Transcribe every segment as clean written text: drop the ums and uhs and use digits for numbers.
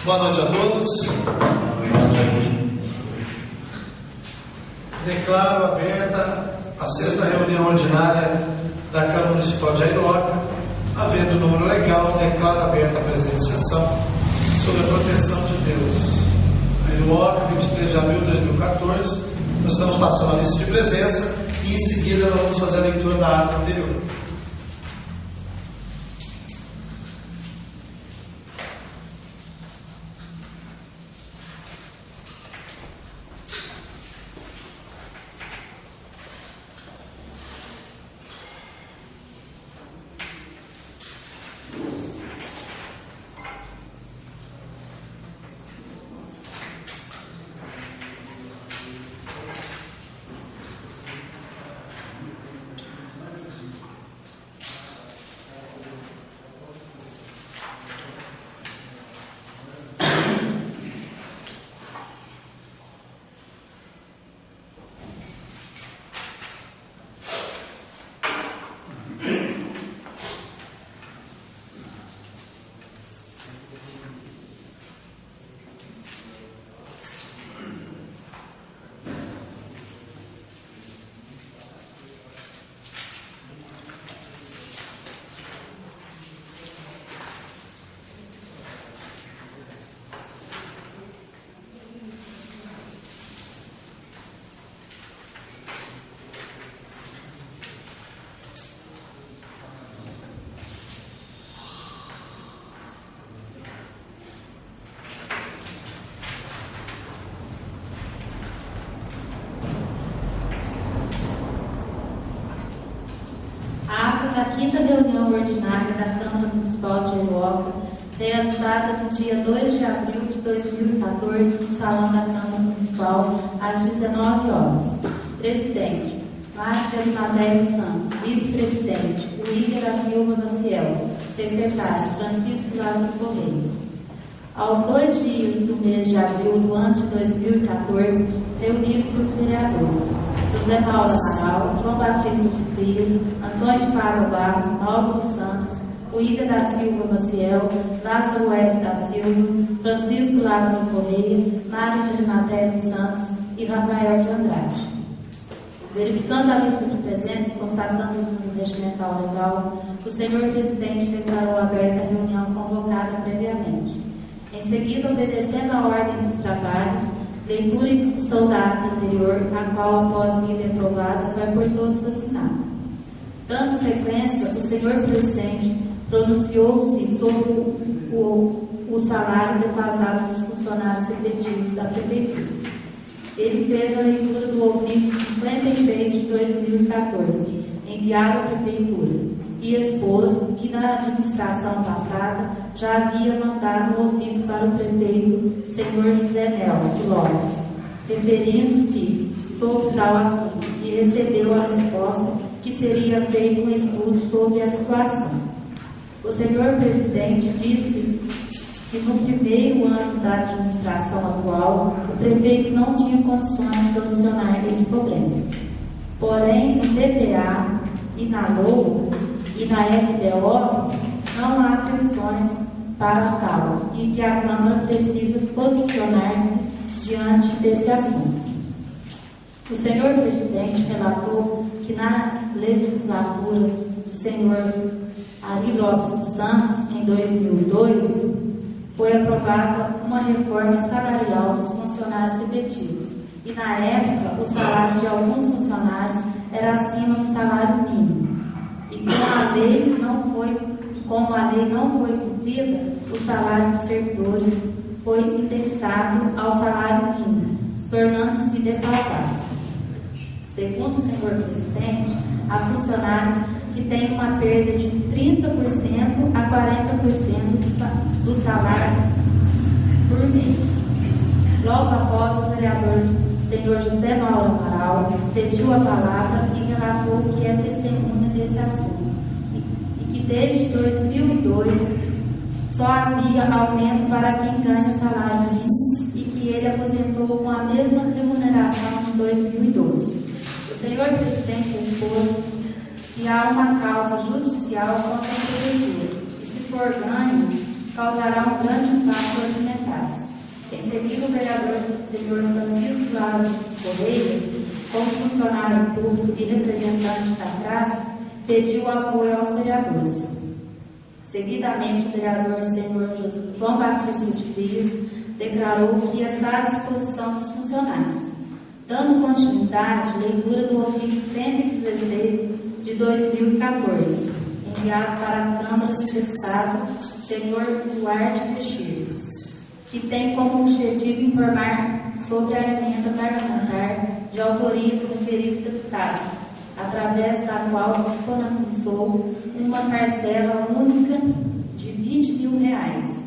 Boa noite a todos. Declaro aberta a 6ª reunião ordinária da Câmara Municipal de Airoca. Havendo número legal, declaro aberta a presente sessão sob a proteção de Deus. Airoca, 23 de abril de 2014. Nós estamos passando a lista de presença e em seguida nós vamos fazer a leitura da ata anterior. Da 5ª reunião ordinária da Câmara Municipal de Airoca, realizada no dia 2 de abril de 2014, no Salão da Câmara Municipal, às 19 horas. Presidente, Márcia Arimateia Santos. Vice-presidente, William da Silva Maciel. Secretário, Francisco Lázaro Correia. Aos 2 dias do mês de abril do ano de 2014, reunidos os vereadores José Mauro Amaral, João Batista de Frias, Antônio de Paiva Barros, Mauro dos Santos, William da Silva Maciel, Lázaro Hélio da Silva, Francisco Lázaro Correia, Mário de Arimateia dos Santos e Rafael de Andrade. Verificando a lista de presença e constatando o número regimental legal, o senhor presidente declarou aberta a reunião convocada previamente. Em seguida, obedecendo à ordem dos trabalhos, leitura e discussão da ata anterior, a qual, após lida e aprovada, vai por todos assinada. Dando sequência, o senhor presidente pronunciou-se sobre o salário defasado dos funcionários efetivos da Prefeitura. Ele fez a leitura do ofício 56 de 2014, enviado à Prefeitura, e expôs que na administração passada já havia mandado um ofício para o prefeito, senhor José Nelson Lopes, referindo-se sobre tal assunto, e recebeu a resposta que seria feito um estudo sobre a situação. O senhor presidente disse que no primeiro ano da administração atual, o prefeito não tinha condições de solucionar esse problema. Porém, no DPA e na LOA e na FDO, não há previsões para tal, e que a Câmara precisa posicionar-se diante desse assunto. O senhor presidente relatou que na legislatura do senhor Ari Lopes dos Santos, em 2002, foi aprovada uma reforma salarial dos funcionários efetivos, e na época o salário de alguns funcionários era acima do salário mínimo. E como a lei não foi cumprida, o salário dos servidores foi indexado ao salário mínimo, tornando-se defasado. Segundo o senhor presidente, há funcionários que têm uma perda de 30% a 40% do salário por mês. Logo após, o vereador senhor José Mauro Amaral pediu a palavra e relatou que é testemunha desse assunto e que desde 2002 só havia aumento para quem ganha salário mínimo e que ele aposentou com a mesma remuneração de 2012. O senhor presidente expôs que há uma causa judicial contra a prefeitura e, se for ganho, causará um grande impacto orçamentário. Em seguida, o vereador senhor Francisco Lázaro Correia, como funcionário público e representante da classe, pediu apoio aos vereadores. Seguidamente, o vereador senhor João Batista de Frias declarou que está à disposição dos funcionários. Dando continuidade, leitura do ofício 116 de 2014, enviado para a Câmara dos Deputados, senhor Duarte Teixeira, que tem como objetivo informar sobre a emenda parlamentar de autoria do referido deputado, através da qual disponibilizou uma parcela única de R$20.000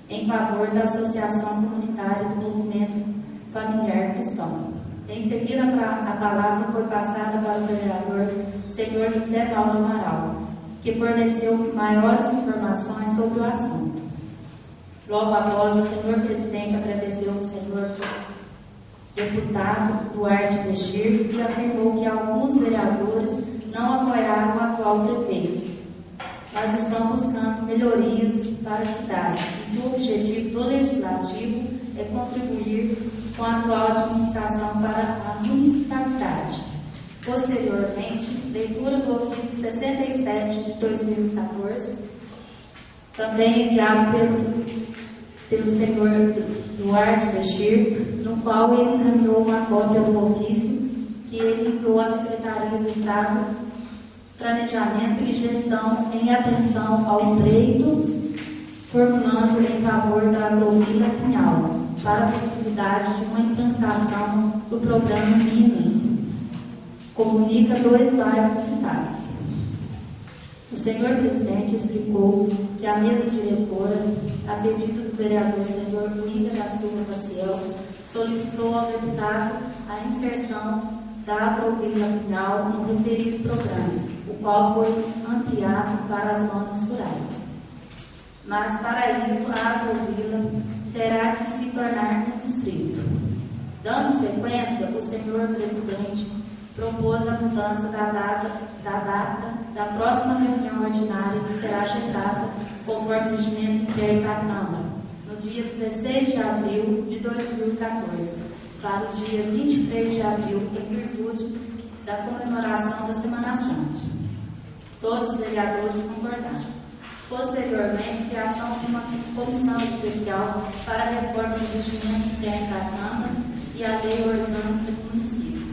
em favor da Associação Comunitária do Movimento Familiar Cristão. Em seguida, a palavra foi passada para o vereador senhor José Paulo Amaral, que forneceu maiores informações sobre o assunto. Logo após, o senhor presidente agradeceu ao senhor deputado Duarte Teixeira e afirmou que alguns vereadores não apoiaram o atual prefeito, mas estão buscando melhorias para a cidade e que o objetivo do legislativo é contribuir com a atual administração para a municipalidade. Posteriormente, leitura do ofício 67 de 2014, também enviado pelo senhor Duarte Teixeira, no qual ele encaminhou uma cópia do ofício que ele enviou à Secretaria do Estado de Planejamento e Gestão em atenção ao pleito formulando em favor da agrovila Pinhal para a possibilidade de uma implantação do programa Minas. Comunica 2 bairros citados. O senhor presidente explicou que a mesa diretora, a pedido do vereador senhor William da Silva Maciel, solicitou ao deputado a inserção da agrovila Pinhal no referido programa, o qual foi ampliado para as zonas rurais. Mas, para isso, a agrovila terá que se tornar um distrito. Dando sequência, o senhor presidente propôs a mudança da data da próxima reunião ordinária, que será agendada com procedimento interno da Câmara, no dia 16 de abril de 2014, para o dia 23 de abril, em virtude da comemoração da Semana Santa. Todos os vereadores concordaram. Posteriormente, criação de uma comissão especial para a reforma do regimento interno da Câmara e a lei orgânica do município.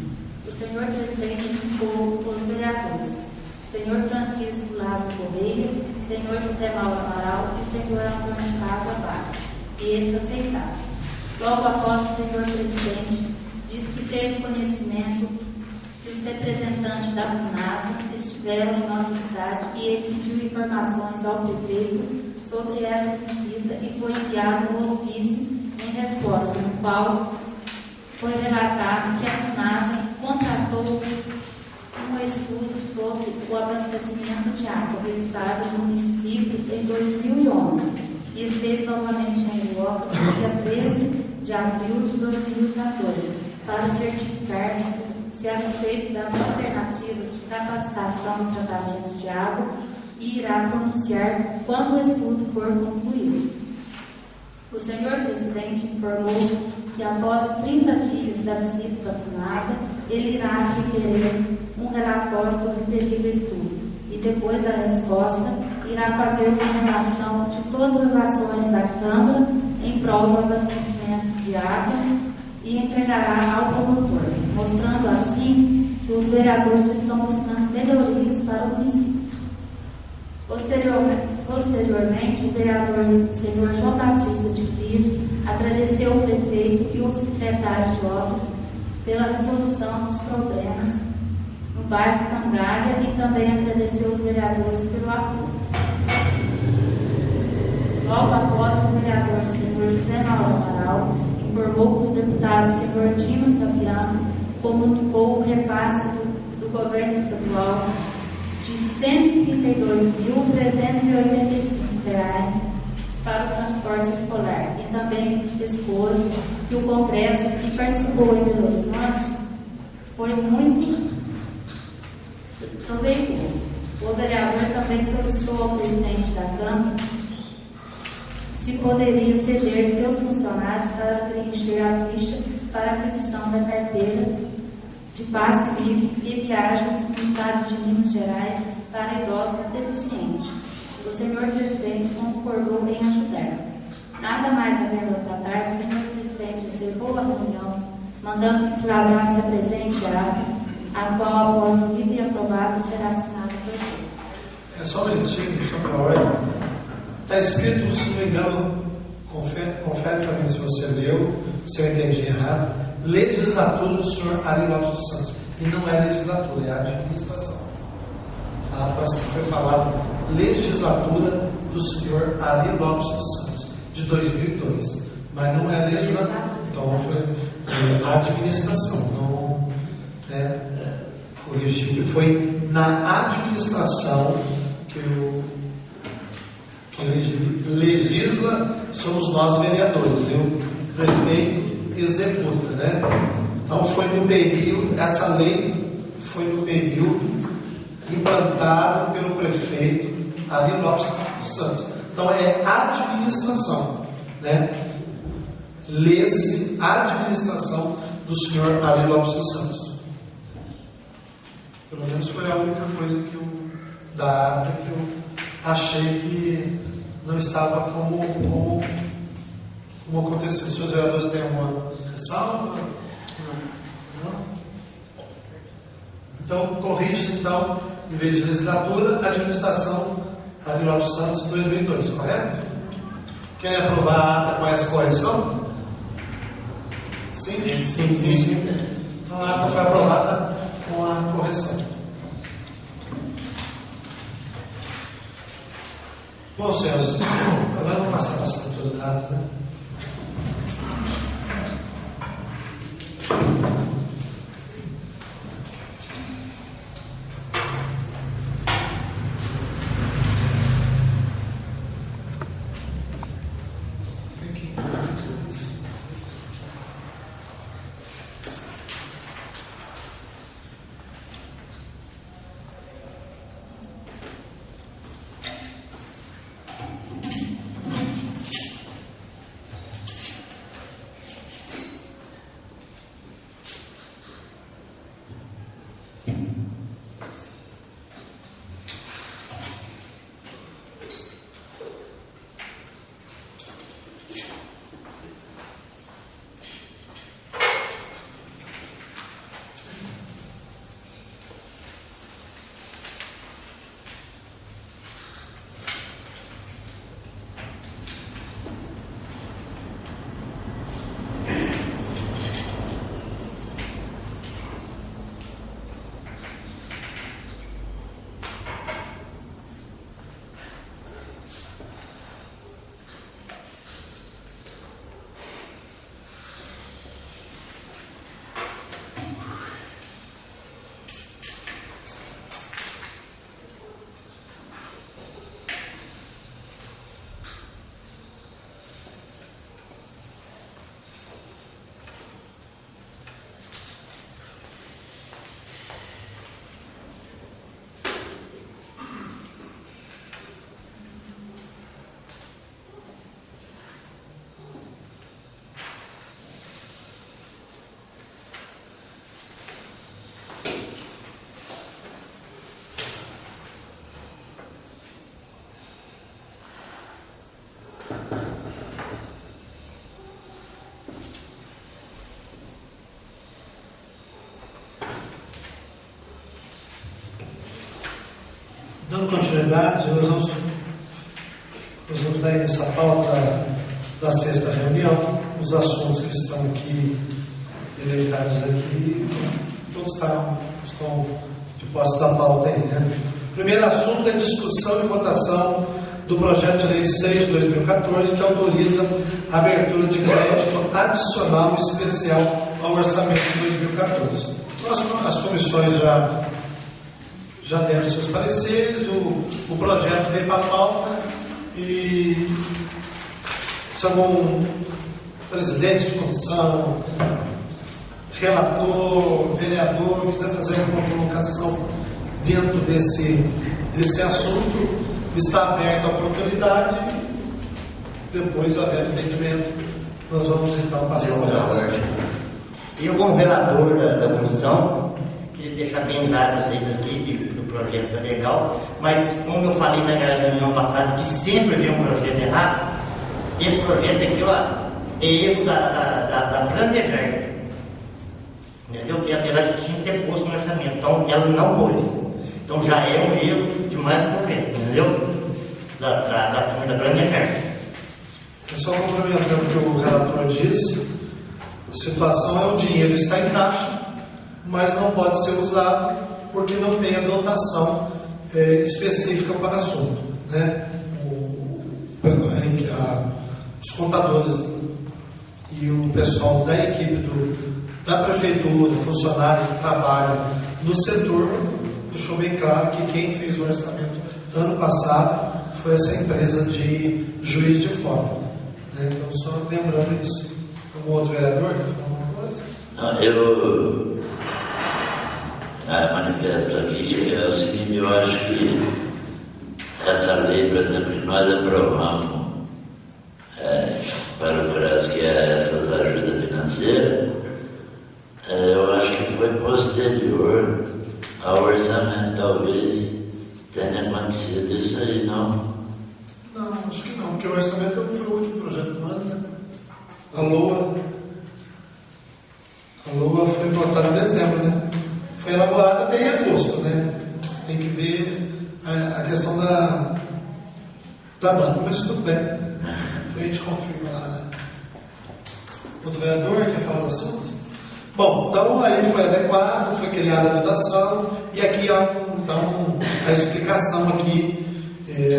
O senhor presidente indicou os vereadores, senhor Francisco Lázaro Correia, senhor José Mauro Amaral e senhor Antônio Carlos Abad, e eles aceitaram. Logo após, o senhor presidente disse que teve conhecimento que os representantes da FUNASA estiveram em nossa cidade e ele pediu informações ao prefeito sobre essa visita e foi enviado um ofício em resposta, no qual foi relatado que a FUNASA contratou um estudo sobre o abastecimento de água realizado no município em 2011 e esteve novamente em Ioca no dia 13 de abril de 2014 para certificar-se se a respeito das alternativas de capacitação e tratamento de água e irá pronunciar quando o estudo for concluído. O senhor presidente informou que após 30 dias da visita da FUNASA, ele irá requerer um relatório do referido estudo e, depois da resposta, irá fazer uma relação de todas as ações da Câmara em prol do abastecimento de água e entregará ao promotor, mostrando assim que os vereadores estão buscando melhorias para o município. Posteriormente, o vereador senhor João Batista de Frias agradeceu o prefeito e o secretário de obras pela resolução dos problemas no bairro Cangalha e também agradeceu os vereadores pelo apoio. Logo após, o vereador senhor José Mauro Amaral informou que o deputado senhor Dimas Fabiano comunicou o repasse do governo estadual de R$ 132.385 para o transporte escolar e também expôs que o Congresso que participou em Belo Horizonte foi muito proveitoso. O vereador também solicitou ao presidente da Câmara se poderia ceder seus funcionários para preencher a ficha para aquisição da carteira de passe livre e viagens no estado de Minas Gerais para idosos deficientes. O senhor presidente concordou em ajudar. Nada mais havendo a tratar, o senhor presidente encerrou a reunião, mandando que se labrasse a presente ata, a qual, após lida e aprovada, será assinada por ele. É só um minutinho, só para a ordem. Está escrito, se não me engano, confere para mim se você leu, se eu entendi errado, legislatura do senhor Ari Lopes dos Santos. E não é legislatura, é administração. Parece que foi falado legislatura do senhor Ari Lopes dos Santos, de 2002. Mas não é legislatura. Então foi administração. Não corrigir que foi na administração que legisla somos nós vereadores, e o prefeito executa, né? Então foi no período, essa lei foi no período implantado pelo prefeito Ari Lopes dos Santos. Então é administração, né? Lê-se administração do senhor Ari Lopes dos Santos. Pelo menos foi a única coisa que da ata que eu achei que não estava como aconteceu. Os senhores vereadores têm alguma ressalva? Não? Então, corrige-se, então, em vez de legislatura, administração Ari Lopes Santos, 2002, correto? Querem aprovar a ata com essa correção? Sim? Sim. Então, a ata foi aprovada com a correção. Bom, senhores, agora vamos passar para a assinatura da ata, né? Dando continuidade, nós vamos dar nessa pauta da sexta reunião, os assuntos que estão aqui, eleitados aqui, todos estão de posse da pauta aí, né? O primeiro assunto é discussão e votação do projeto de lei 6 de 2014, que autoriza a abertura de crédito adicional especial ao orçamento de 2014. As comissões já deram seus pareceres, o projeto veio para a pauta e se algum presidente de comissão, relator, vereador quiser fazer alguma colocação dentro desse assunto, está aberta a oportunidade depois, havendo entendimento, nós vamos então passar para a votação. Eu, como relator da comissão, queria deixar bem claro vocês aqui que o projeto é legal, mas como eu falei na reunião passada que sempre vem um projeto errado, esse projeto aqui, ó, é erro da Planejar, entendeu? Que apesar de tinha que ter posto no orçamento, então ela não pôs. Então já é um erro de mais um projeto, entendeu? Da Planejar. Só complementando o que o relator disse, a situação é o dinheiro está em caixa, mas não pode ser usado porque não tem a dotação específica para o assunto, né? Os contadores e o pessoal da equipe da prefeitura, funcionário que trabalha no setor, deixou bem claro que quem fez o orçamento ano passado foi essa empresa de Juiz de Fora. Então, só lembrando isso. Algum outro vereador quer falar alguma coisa? Não, eu manifesto aqui que é o seguinte: eu acho que essa lei, por exemplo, que nós aprovamos para o CRAS, que é essas ajudas financeiras, eu acho que foi posterior ao orçamento, talvez tenha acontecido isso aí, não? Não, acho que não, porque o orçamento foi o último projeto do ano, né? A LOA foi votada em dezembro, né? Foi elaborada até em agosto, né? Tem que ver a questão da data, mas tudo bem. A gente confirma lá, né? Outro vereador quer falar do assunto? Bom, então aí foi adequado, foi criada a dotação, e aqui há então a explicação aqui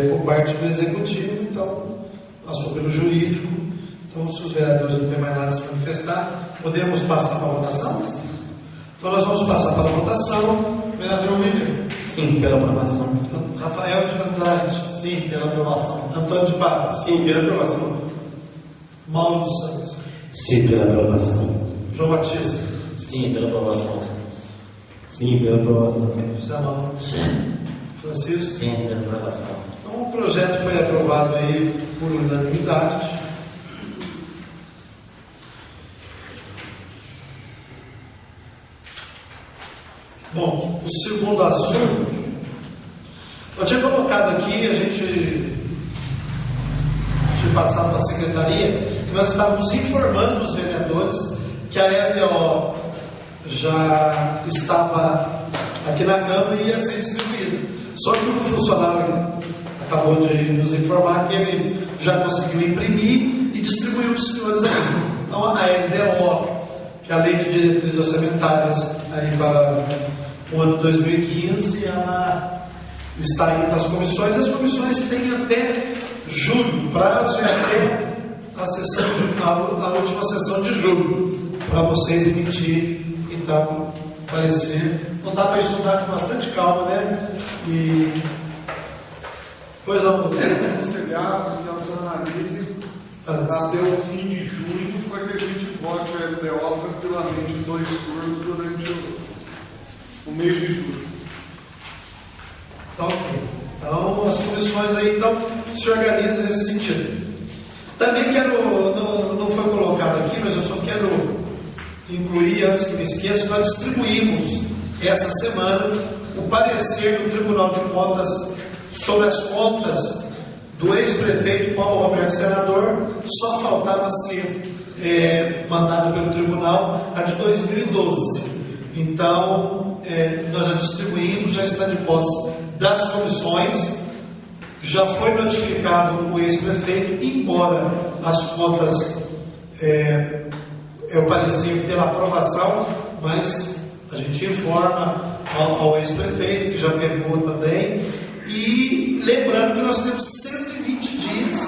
por parte do executivo, então passou pelo jurídico. Então, se os vereadores não têm mais nada a se manifestar, podemos passar para a votação? Então nós vamos passar para a votação. Vereador William? Sim, pela aprovação. Rafael de Andrade? Sim, pela aprovação. Antônio de Barros? Sim, pela aprovação. Mauro dos Santos? Sim, pela aprovação. João Batista? Sim, pela aprovação. Sim, pela aprovação. José Mauro? Sim. Francisco? Sim, pela aprovação. Então o projeto foi aprovado aí por unanimidade. Bom, o segundo assunto, eu tinha colocado aqui, a gente passado para a secretaria, que nós estávamos informando os vereadores que a EDO já estava aqui na Câmara e ia ser distribuída. Só que o funcionário acabou de nos informar que ele já conseguiu imprimir e distribuiu para os senhores aqui. Então a EDO, que é a Lei de Diretrizes Orçamentárias aí para o ano 2015, ela está indo para as comissões. As comissões têm até julho, prazo é até a última sessão de julho, para vocês emitirem, então, parecer. Não dá para estudar com bastante calma, né? E... Pois não, aconselhar que nós analise até o fim de junho para que a gente vote a LDO tranquilamente em 2 turnos durante o mês de julho. Tá ok. Então as comissões aí então se organizam nesse sentido. Também quero, não foi colocado aqui, mas eu só quero incluir, antes que me esqueça, nós distribuímos essa semana o parecer do Tribunal de Contas sobre as contas do ex-prefeito Paulo Roberto Senador. Só faltava ser mandado pelo tribunal a de 2012. Então nós já distribuímos, já está de posse das comissões, já foi notificado o ex-prefeito, embora as contas eu parecer pela aprovação, mas a gente informa ao ex-prefeito, que já pegou também, e lembrando que nós temos 120 dias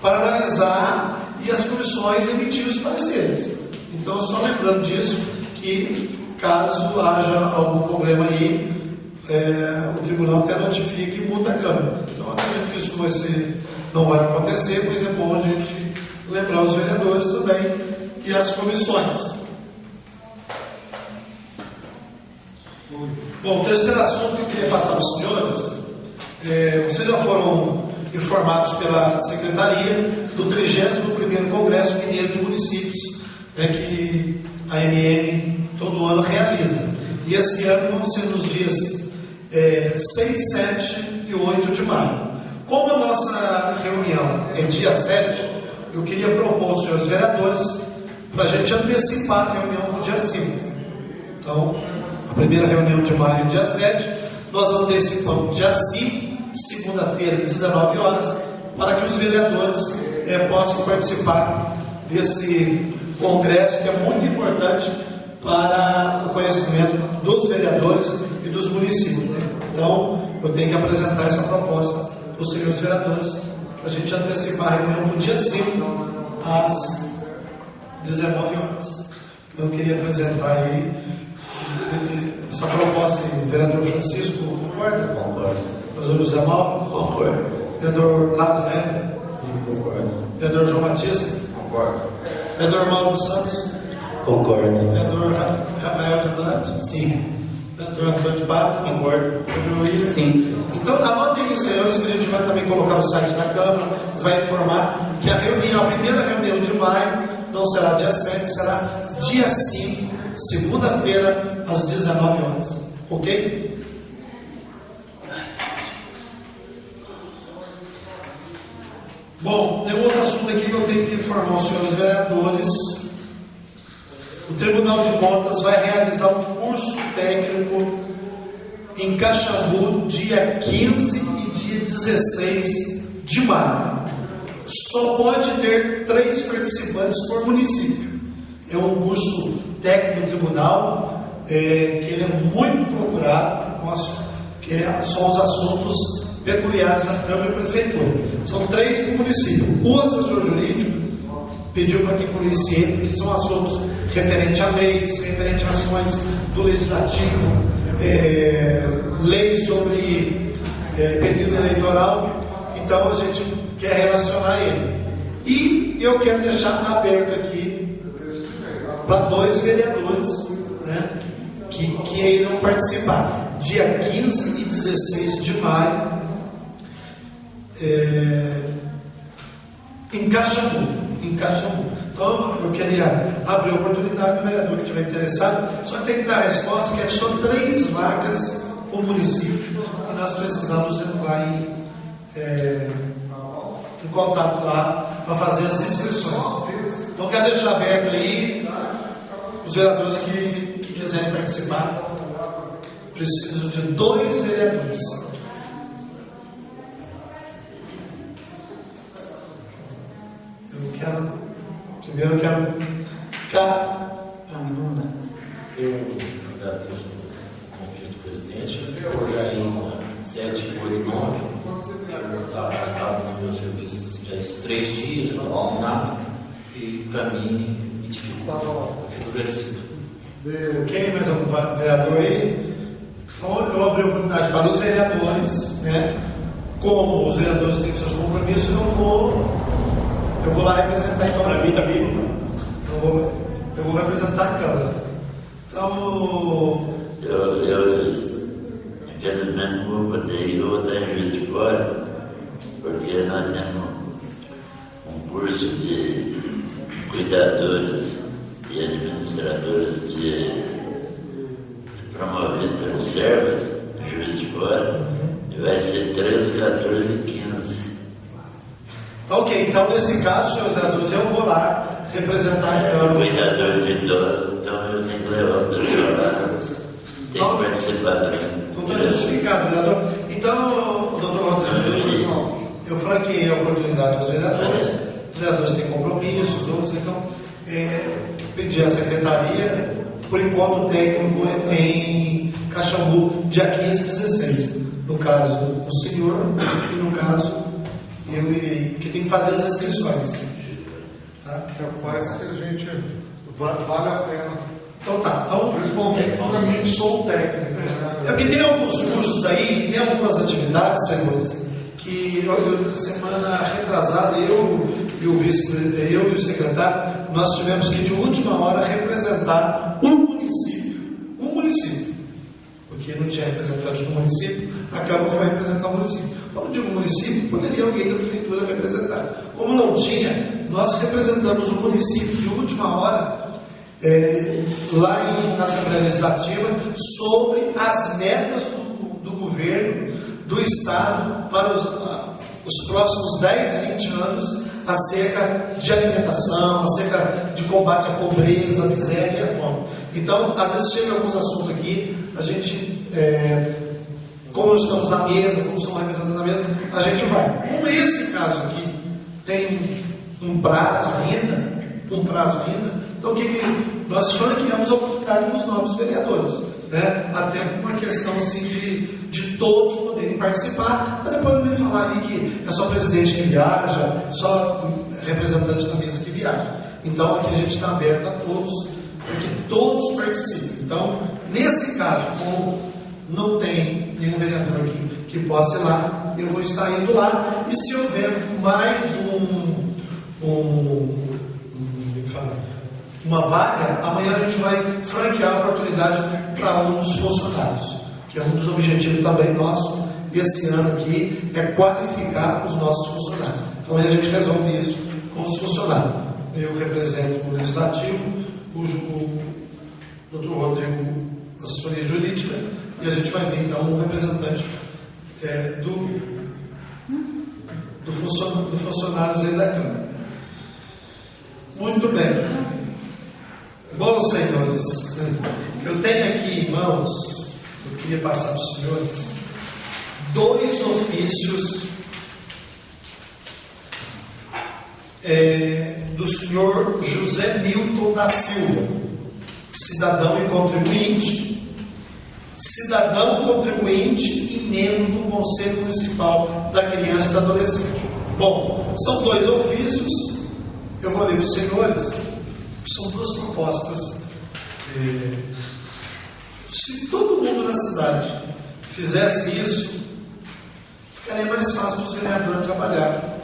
para analisar e as comissões emitir os pareceres. Então, só lembrando disso, que caso haja algum problema aí, o tribunal até notifica e multa a Câmara. Então, acredito que isso não vai acontecer, pois é bom a gente lembrar os vereadores também e as comissões. Bom, o terceiro assunto que eu queria passar para os senhores, vocês já foram informados pela Secretaria do 31º Congresso Mineiro de Municípios, que a MM todo ano realiza. E esse ano vão ser nos dias 6, 7 e 8 de maio. Como a nossa reunião é dia 7, eu queria propor aos senhores vereadores para a gente antecipar a reunião para o dia 5. Então, a primeira reunião de maio é dia 7, nós antecipamos dia 5, segunda-feira, 19 horas, para que os vereadores possam participar desse congresso que é muito importante para o conhecimento dos vereadores e dos municípios. Então, eu tenho que apresentar essa proposta para os senhores vereadores, para a gente antecipar a reunião no dia 5, às 19 horas. Eu queria apresentar aí essa proposta. O vereador Francisco concorda? Concordo. Vereador José Mauro? Concordo. Vereador Lázaro Neto? Sim, concordo. Vereador João Batista? Concordo. Vereador Mauro dos Santos? Concordo. Vereador Rafael de Andrade? Sim. Vereador Antônio de Pablo? Concordo. Vereador William? Sim. Então, anotem aí, senhores, que a gente vai também colocar no site da Câmara, vai informar que a primeira reunião de maio não será dia 7, será dia 5, segunda-feira, às 19 horas. Ok? Bom, tem um outro assunto aqui que eu tenho que informar os senhores vereadores. O Tribunal de Contas vai realizar um curso técnico em Caxambu, dia 15 e dia 16 de maio. Só pode ter 3 participantes por município. É um curso técnico do tribunal, que ele é muito procurado, que são os assuntos peculiares da Câmara e Prefeitura. São 3 por município. O assessor jurídico pediu para que incluísse ele, que são assuntos referentes a leis, referentes a ações do Legislativo, leis sobre período eleitoral. Então a gente quer relacionar ele. E eu quero deixar aberto aqui para 2 vereadores, que irão participar dia 15 e 16 de maio em Caxambu. Então eu queria abrir a oportunidade do vereador que estiver interessado, só que tem que dar a resposta que é só 3 vagas por município e nós precisamos entrar em contato lá para fazer as inscrições. Então quero deixar aberto aí os vereadores que quiserem participar. Preciso de 2 vereadores. Primeiro eu quero Para mim não dá. Eu já tenho conflito com o presidente. Eu já em 7, 8, 9. Eu estava afastado no meu serviço já esses 3 dias, não nada. E para mim me dificulta. Eu fico agradecido. Ok, mais um vereador aí. Então eu abri a oportunidade para os vereadores, Como os vereadores têm seus compromissos, eu vou lá representar então. Para mim também. Eu vou representar a Câmara. Então. Infelizmente não vou poder ir, eu vou estar em Juiz de Fora, porque nós temos um curso de cuidadores e administradores promovido pelos Servas, em Juiz de Fora, e vai ser 13, 14 e 15. Ok, então nesse caso, senhores vereadores, eu vou lá representar a Câmara. Cuidador de idoso, então eu tenho que levar o pessoal lá, tem que participar também. Não está justificado, vereador. Então, doutor Rodrigo, eu franqueei a oportunidade aos vereadores. Os vereadores têm compromissos, os outros, então, pedi à secretaria por encontro técnico em Caxambu, dia 15 e 16. No caso, o senhor, e no caso, eu irei, porque tem que fazer as inscrições. Tá? Parece que a gente vale a pena. Então tá. Então, Principalmente para mim que sou técnico. É porque tem alguns cursos aí, tem algumas atividades, senhores, que semana retrasada, eu e o secretário, nós tivemos que de última hora representar um município, porque não tinha representante do município, a Câmara foi representar o município. Quando digo município, poderia alguém da prefeitura representar. Como não tinha, nós representamos o município de última hora, lá na Assembleia Legislativa, sobre as metas do governo, do Estado, para os próximos 10, 20 anos, acerca de alimentação, acerca de combate à pobreza, à miséria e à fome. Então, às vezes chegam alguns assuntos aqui, a gente, como nós estamos na mesa, como estamos representando na mesa, a gente vai. Como esse caso aqui tem um prazo ainda, então o que nós franqueamos a oportunidade dos novos vereadores, né? Até uma questão assim de todos poderem participar, mas depois não vem falar aí que é só presidente que viaja, só representante da mesa que viaja. Então aqui a gente está aberto a todos, para que todos participem. Então, nesse caso, como não tem nenhum vereador aqui que possa ir lá, eu vou estar indo lá, e se houver mais uma vaga, amanhã a gente vai franquear a oportunidade para um dos funcionários, que é um dos objetivos também nosso desse ano aqui, é qualificar os nossos funcionários. Então amanhã a gente resolve isso com os funcionários. Eu represento o Legislativo, o Dr. Rodrigo, assessoria jurídica, e a gente vai ver então um representante do funcionários aí da Câmara. Muito bem. Bom, senhores, eu tenho aqui em mãos, eu queria passar para os senhores, 2 ofícios do senhor José Milton da Silva, cidadão e contribuinte e membro do Conselho Municipal da Criança e do Adolescente. Bom, são 2 ofícios, eu vou ler para os senhores. São 2 propostas. Se todo mundo na cidade fizesse isso, ficaria mais fácil para os vereadores trabalhar.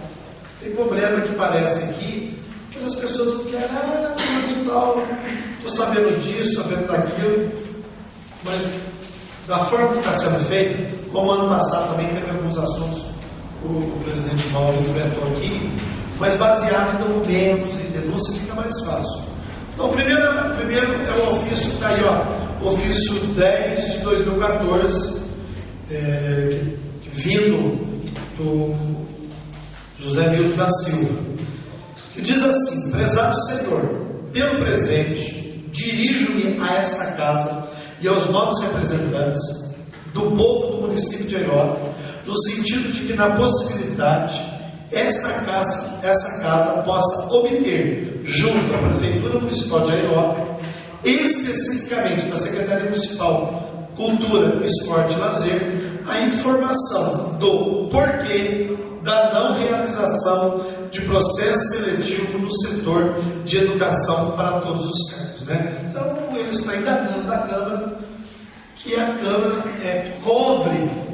Tem problema que parece aqui, mas as pessoas não querem, estou sabendo disso, sabendo daquilo, mas da forma que está sendo feito, como ano passado também teve alguns assuntos o presidente Mauro enfrentou aqui, mas baseado em documentos e denúncias fica mais fácil. Então, primeiro é o ofício que está aí, ofício 10 de 2014, vindo do José Milton da Silva, que diz assim: prezado Senhor, pelo presente, dirijo-me a esta casa e aos novos representantes do povo do município de Aioca, no sentido de que, na possibilidade, essa casa possa obter, junto à Prefeitura Municipal de Aioca, especificamente da Secretaria Municipal Cultura, Esporte e Lazer, a informação do porquê da não realização de processo seletivo no setor de educação para todos os cargos, né? Então, ele está indagando da Câmara, que a Câmara cobre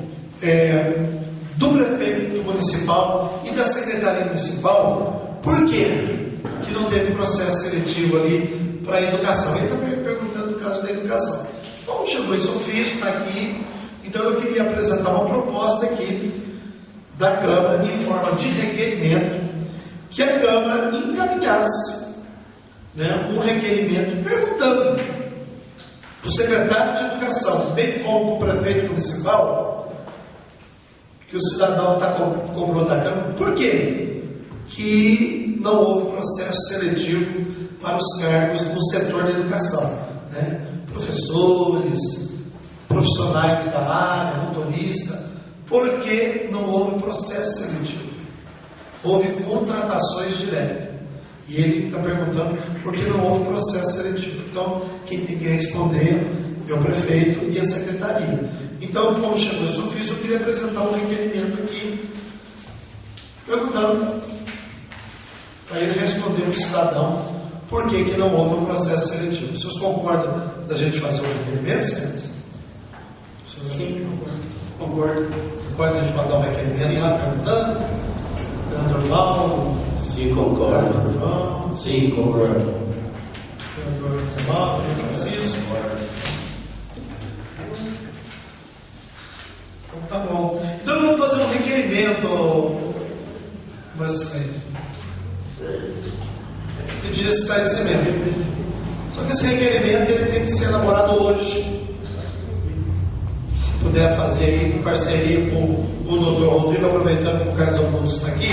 do prefeito municipal e da secretaria municipal, por quê que não teve processo seletivo ali para a educação? Ele está perguntando no caso da educação. Bom, chegou esse ofício, está aqui, então eu queria apresentar uma proposta aqui da Câmara em forma de requerimento, que a Câmara encaminhasse, né, um requerimento perguntando para o secretário de Educação, bem como para o prefeito municipal, que o cidadão cobrou da Câmara, por quê que não houve processo seletivo para os cargos no setor da educação, né? Professores, profissionais da área, motorista, por que não houve processo seletivo? Houve contratações diretas. E ele está perguntando por que não houve processo seletivo. Então, quem tem que responder é o prefeito e a secretaria. Então, como chegou esse ofício, eu queria apresentar um requerimento aqui, perguntando para ele responder ao cidadão por que não houve um processo seletivo. Vocês concordam da gente fazer um requerimento, senhores? Sim, concordo. Concorda a gente mandar um requerimento lá perguntando? Vereador Paulo? Sim, concordo. Vereador João? Sim, concordo. Vereador Paulo, Francisco? Então tá bom. Então vamos fazer um requerimento pedir esse esclarecimento. Só que esse requerimento ele tem que ser elaborado hoje. Se puder fazer aí em parceria com o doutor Rodrigo, aproveitando que o Carlos Augusto está aqui,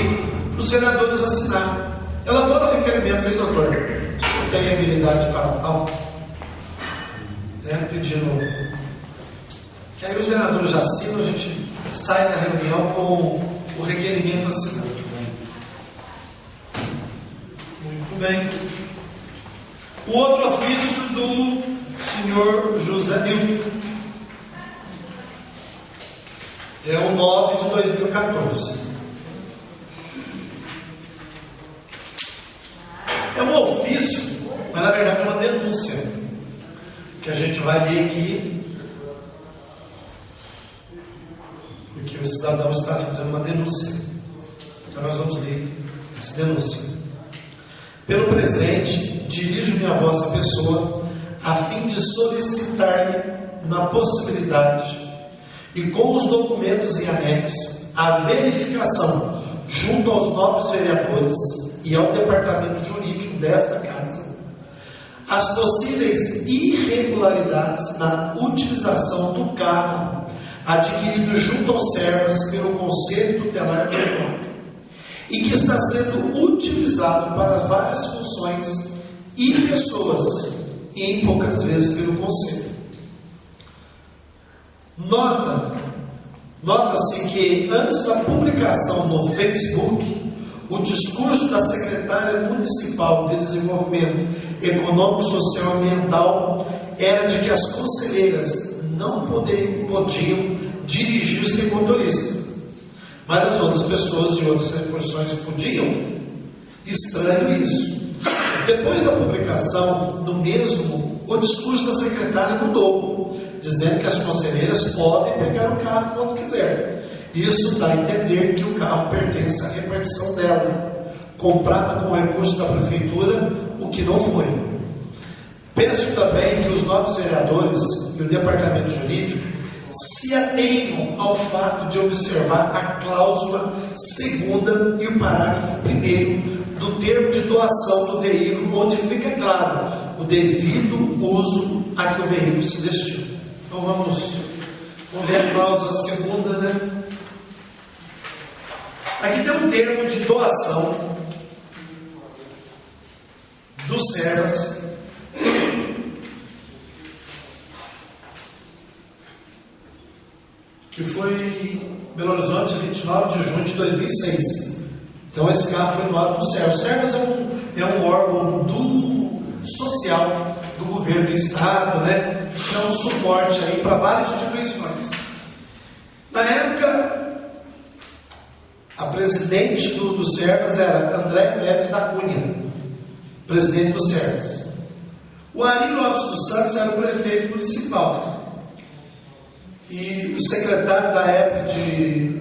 para os vereadores assinar. Elabora o requerimento aí, doutor. O senhor tem habilidade para tal? Pedindo. Que aí os vereadores já assinam, a gente sai da reunião com o requerimento assinado. Muito bem. O outro ofício do senhor José Nilton é o 9 de 2014. É um ofício, mas na verdade é uma denúncia que a gente vai ler aqui, porque o cidadão está fazendo uma denúncia. Então nós vamos ler essa denúncia. Pelo presente, dirijo-me a vossa pessoa a fim de solicitar-lhe, na possibilidade e com os documentos em anexo, a verificação junto aos nobres vereadores e ao departamento jurídico desta casa as possíveis irregularidades na utilização do carro adquirido junto aos servas pelo Conselho Tutelar de Inoca e que está sendo utilizado para várias funções e pessoas, e em poucas vezes pelo Conselho. Nota-se que antes da publicação no Facebook, o discurso da secretária municipal de Desenvolvimento Econômico, Social e Ambiental era de que as conselheiras não podiam dirigir sem motorista, mas as outras pessoas de outras repartições podiam. Estranho isso. Depois da publicação do mesmo, o discurso da secretária mudou, dizendo que as conselheiras podem pegar o carro quando quiser. Isso dá a entender que o carro pertence à repartição dela, comprado com o recurso da prefeitura, o que não foi. Penso também que os novos vereadores e o departamento jurídico se atenham ao fato de observar a cláusula 2ª e o parágrafo 1º do termo de doação do veículo, onde fica claro o devido uso a que o veículo se destina. Então vamos ver a cláusula 2ª, né? Aqui tem um termo de doação dos servas que foi em Belo Horizonte, 29 de junho de 2006. Então esse carro foi doado para o Servas. O Servas é um órgão social do governo do estado, né? Então um suporte aí para várias instituições. Na época, a presidente do Servas era André Neves da Cunha, presidente do Servas. O Ari Lopes dos Santos era o prefeito municipal. E o secretário da época de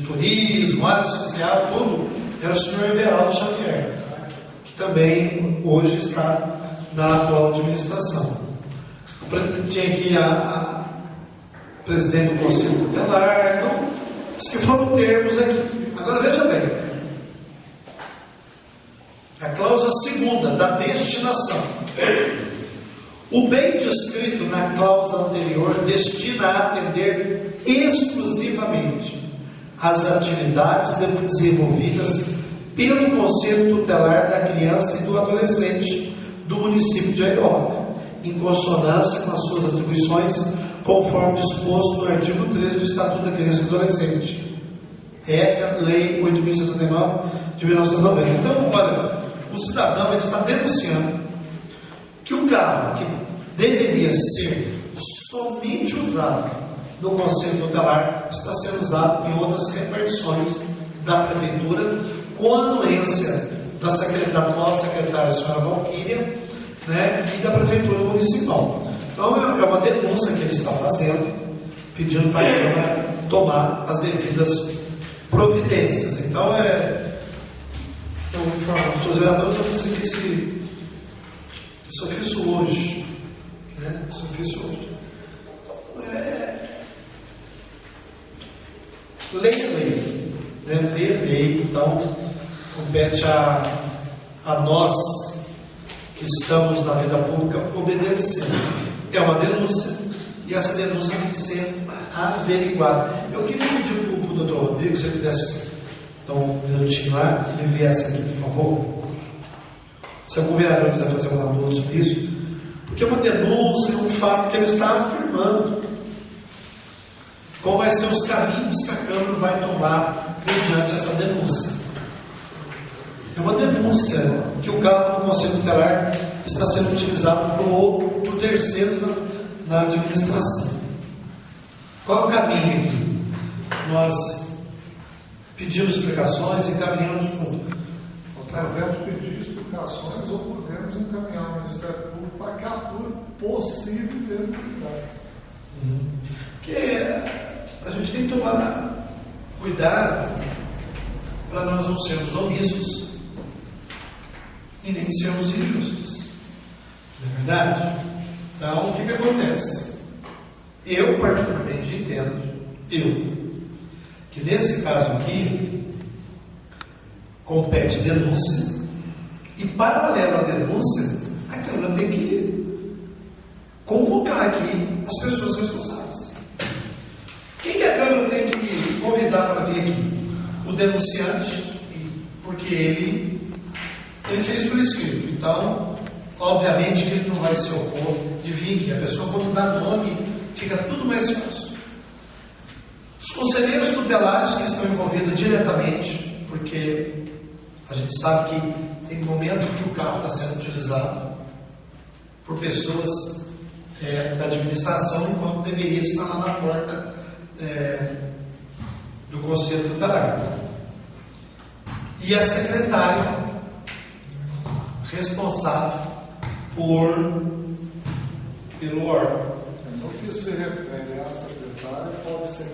turismo, área social, tudo, era o senhor Everaldo Xavier, que também hoje está na atual administração. Tinha aqui a presidente do Conselho Tutelar. Então, isso que foram termos aqui. Agora veja bem, a cláusula 2ª da destinação. O bem descrito na cláusula anterior destina a atender exclusivamente as atividades desenvolvidas pelo Conselho Tutelar da Criança e do Adolescente do município de Airoca, em consonância com as suas atribuições, conforme disposto no artigo 13 do Estatuto da Criança e do Adolescente, ECA, Lei 8.069 de 1990. Então, olha, o cidadão ele está denunciando que o carro que deveria ser somente usado no Conselho Tutelar está sendo usado em outras repartições da Prefeitura, com a anuência da nossa secretária, a senhora Valquíria, né, e da Prefeitura Municipal. Então é uma denúncia que ele está fazendo, pedindo para a Câmara tomar as devidas providências. Então eu informo os seus vereadores, eu recebi esse ofício hoje, né? Esse ofício hoje. Lei é lei, né? Lei é lei, então compete a nós que estamos na vida pública obedecer. É uma denúncia, e essa denúncia tem que ser averiguada. Eu queria pedir para o doutor Rodrigo, se ele pudesse dar um minutinho lá, e ele viesse aqui, por favor. Se algum vereador quiser fazer um labor sobre isso, porque é uma denúncia, é um fato que ele está afirmando. Qual vai ser os caminhos que a Câmara vai tomar mediante essa denúncia? É uma denúncia que o cargo do Conselho Tutelar está sendo utilizado por terceiros na administração. Qual é o caminho aqui? Nós pedimos explicações e encaminhamos Podemos pedir explicações ou podemos encaminhar o Ministério Público para que atue possível irregularidade. Porque a gente tem que tomar cuidado para nós não sermos omissos e nem sermos injustos. Não é verdade? Então, o que acontece? Eu, particularmente, entendo, que nesse caso aqui, compete denúncia, e paralelo à denúncia, a Câmara tem que convocar aqui as pessoas responsáveis. Quem que a Câmara tem que convidar para vir aqui? O denunciante, porque ele fez por escrito. Então, obviamente que ele não vai se opor de vir aqui. A pessoa, quando dá nome, fica tudo mais fácil. Os conselheiros tutelares que estão envolvidos diretamente, porque a gente sabe que tem momento que o carro está sendo utilizado por pessoas da administração, enquanto deveria estar lá na porta do Conselho Tutelar. E a secretária responsável pelo órgão. No que se refere à secretária, pode ser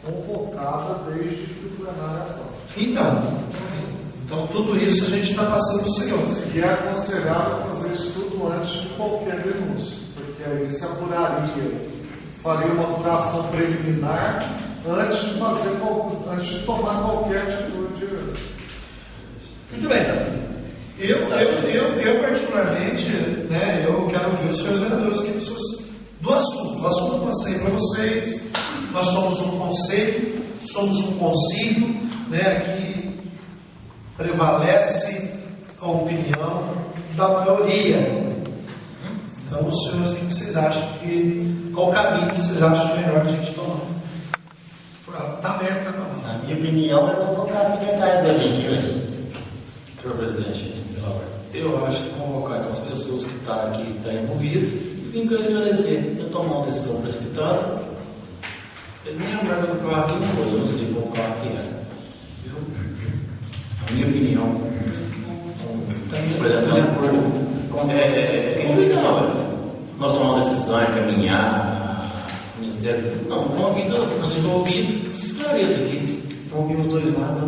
convocada desde que o plenário aprove. Então, tudo isso a gente está passando para os senhores. E é aconselhável fazer isso tudo antes de qualquer denúncia, porque aí se apuraria, faria uma apuração preliminar antes de tomar qualquer atitude. Muito bem. Eu particularmente, eu quero ouvir os senhores vereadores, que pessoas do assunto. O assunto eu passei para vocês. Nós somos um conselho, somos um concílio, que prevalece a opinião da maioria. Então, os senhores, o que vocês acham qual o caminho que vocês acham melhor a gente tomar? Está aberta a palavra. Na minha opinião, é convocar a secretária da gente. Senhor presidente, eu acho que convocar então, as pessoas que estão aqui, estão envolvidas, e vim esclarecer. Eu tomo uma decisão precipitada, nem a marca do carro aqui não foi, eu não sei qual carro que é. A minha opinião, estou de acordo. Nós tomamos uma decisão, encaminhar o Ministério. Não, convido os envolvidos, se esclareça aqui. Convido os dois lados,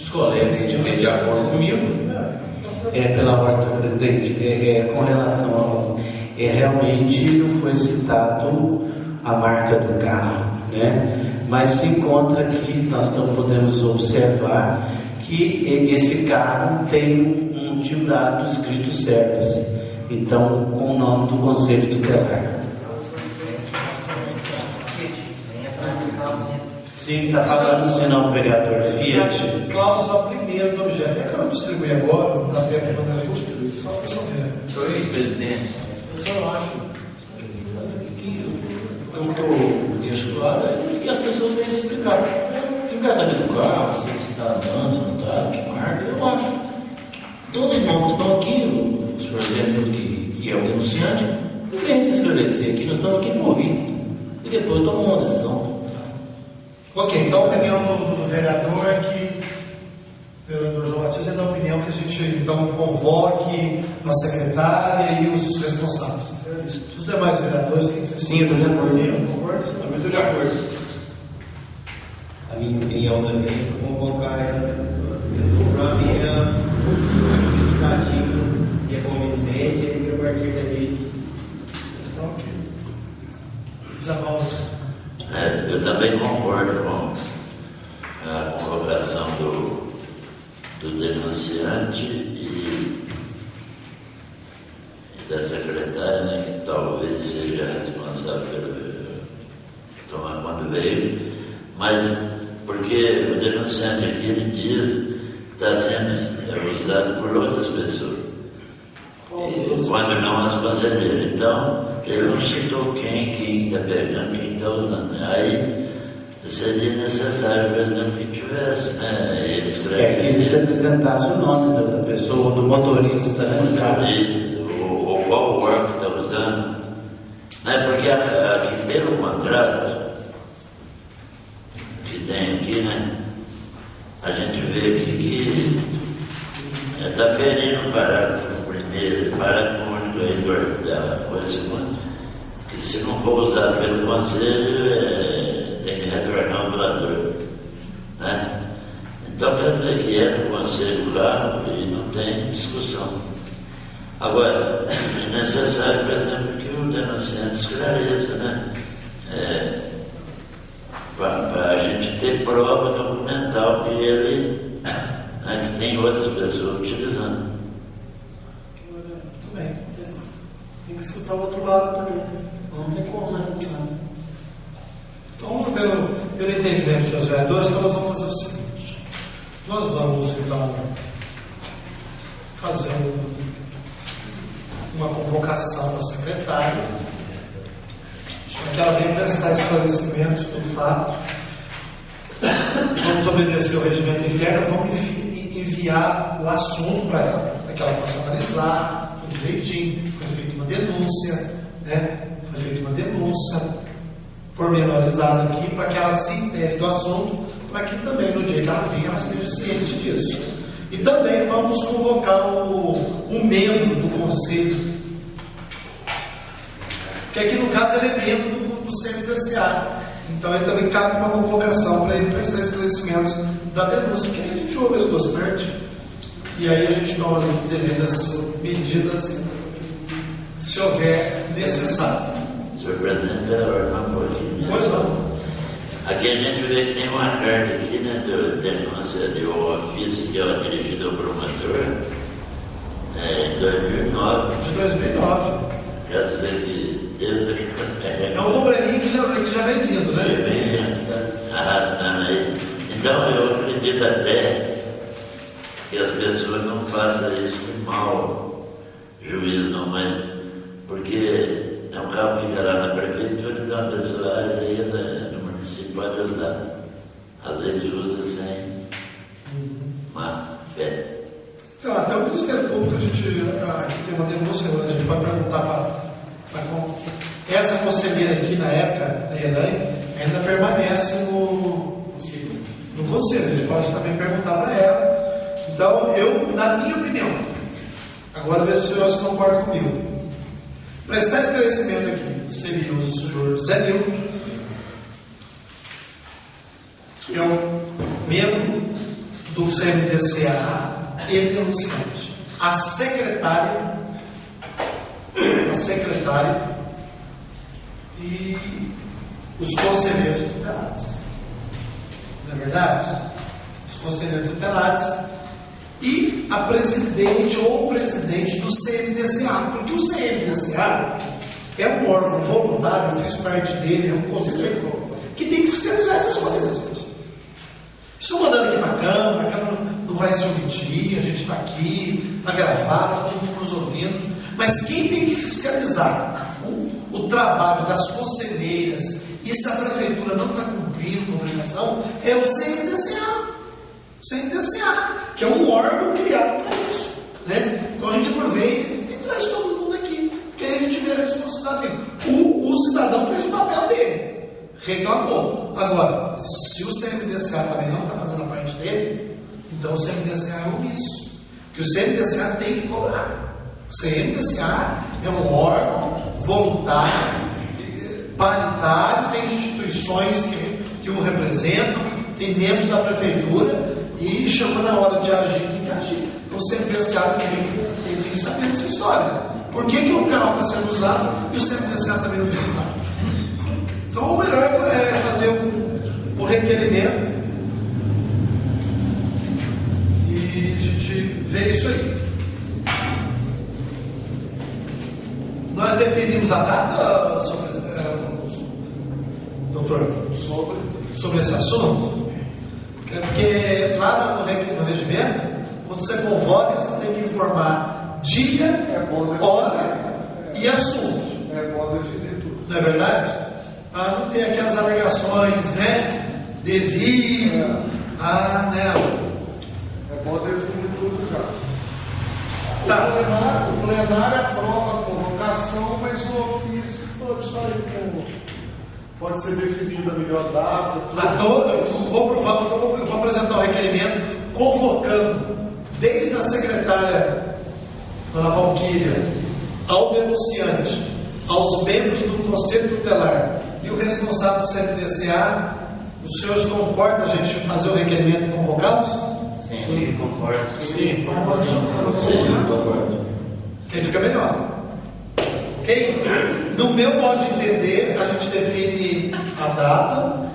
os colegas, se estiver de acordo comigo. Pela ordem, presidente, com relação ao. Realmente não foi citado a marca do carro, mas se encontra que nós podemos observar que esse carro tem um timbrado escrito certo, assim. Então, com o nome do Conselho Tutelar. Sim, está falando, senão o vereador Fiat. Cláusula primeira do objeto. É que eu não distribuí agora, não dá tempo quando a gente distribui. Senhor ex-presidente, eu só acho que o que eu deixo claro é que as pessoas têm que se explicar. Quem quer saber do carro, se está andando, se não está, que marca, eu acho. Todos os nomes estão aqui, o senhor exemplo que é o denunciante, vem se esclarecer aqui, nós estamos aqui para ouvir. E depois toma uma decisão. Ok, então a opinião do vereador é que o vereador João Batista é da opinião que a gente então convoque a secretária e os responsáveis. Os demais vereadores têm que ser. Sim, eu estou de acordo. Também estou de acordo. A minha opinião também é convocar a minha justificativa e é convincente e a partir daí. Ok. Isabel. Eu também concordo com a colocação do denunciante e da secretária, né, que talvez seja responsável pelo tomar quando veio, mas porque o denunciante aqui ele diz que está sendo usado por outras pessoas, quando não as conselheiras. Então, ele não citou quem está pegando, quem está usando. Aí seria necessário, por exemplo, que tivesse, né? Ele escreve. Que se apresentasse o nome da pessoa, do motorista, né? Ou qual órgão que está usando. Né? Porque aqui pelo contrato que tem aqui, né? A gente vê aqui que está ferindo o parágrafo primeiro, parágrafo único aí da coisa, que se não for usado pelo conselho, tem que retornar ao doador, né? Então, quer dizer que é do conselho lá e não tem discussão. Agora, é necessário, por exemplo, que o denunciante esclareça, né? Para a gente ter prova documental que ele, né, que tem outras pessoas utilizando. Muito bem. Tem que escutar o outro lado também. Não tem como, né? Então, pelo entendimento dos seus vereadores, então nós vamos fazer o seguinte: nós vamos, então, fazer uma convocação da secretária, para que ela venha prestar esclarecimentos do fato. Vamos obedecer ao regimento interno, vamos enviar o assunto para ela, para que ela possa analisar tudo direitinho. Foi feita uma denúncia, né? Foi feita uma denúncia pormenorizada aqui, para que ela se intere do assunto, para que também no dia que ela vir, ela esteja ciente disso. E também vamos convocar o membro do conselho, que aqui no caso ele é membro do CMDCA. Então ele também cabe uma convocação para ele prestar esclarecimentos da denúncia, que aí a gente ouve as duas partes e aí a gente toma as devidas medidas se houver necessário. Senhor presidente, pela ordem, uma coisa. Pois não. Aqui a gente vê que tem uma carta aqui, né, de denúncia de ofício que ela dirigiu ao promotor em 2009. De 2009. Quer dizer que ele é um probleminha que já vem vindo, né? Já vem arrastando aí. Então eu acredito até que as pessoas não façam isso com mau juízo, não, mas porque é um carro que fica lá na prefeitura, então a pessoa aí no município pode usar. Às vezes usa sem má fé. Então, até o Ministério Público, a gente tem uma denúncia, a gente vai perguntar para essa conselheira aqui na época, a Elaine, ainda permanece no conselho. A gente pode também perguntar para ela. Então, eu, na minha opinião, agora ver se os senhores concordam comigo. Prestar esclarecimento aqui seria o senhor Zé Nilton, que é um membro do CMDCA e denunciante. A secretária e os conselheiros tutelados. Não é verdade? Os conselheiros tutelados e a presidente ou o presidente do CMDCA, porque o CMDCA é um órgão voluntário, eu fiz parte dele, é um conselho que tem que fiscalizar essas coisas, gente. Estou mandando aqui na Câmara, a Câmara não vai se omitir, a gente está aqui, está gravado, está todo mundo nos ouvindo, mas quem tem que fiscalizar o trabalho das conselheiras e se a prefeitura não está cumprindo a obrigação é o CMDCA. O CMDCA, que é um órgão criado para isso, né? Então a gente aproveita e traz todo mundo aqui, porque aí a gente vê a responsabilidade dele. O cidadão fez o papel dele, reclamou. Agora, se o CMDCA também não está fazendo a parte dele, então o CMDCA é omisso, que o CMDCA tem que cobrar. O CMDCA é um órgão voluntário, paritário, tem instituições que o representam, tem membros da prefeitura e chegou na hora de agir, tem que agir. Então o CMDCA tem que saber dessa história. Por que o canal está sendo usado e o CMDCA também não fez nada? Então o melhor é fazer o requerimento e a gente definimos a data, doutor, sobre esse assunto? Porque lá no regimento, quando você convoca, você tem que informar dia, hora e assunto. É bom definir tudo. Não é verdade? Para não ter aquelas alegações, né? Devido, né? É bom definir tudo já. Tá. O plenário aprova a convocação, mas o ofício pode sair pode ser definida a melhor data. Eu vou apresentar o requerimento convocando desde a secretária Dona Valquíria ao denunciante, aos membros do Conselho Tutelar e o responsável do CMDCA. Os senhores concordam a gente fazer o requerimento e convocá-los? Sim, concordo. Sim, concordo. Quem fica melhor. Ok? No meu modo de entender, a gente define a data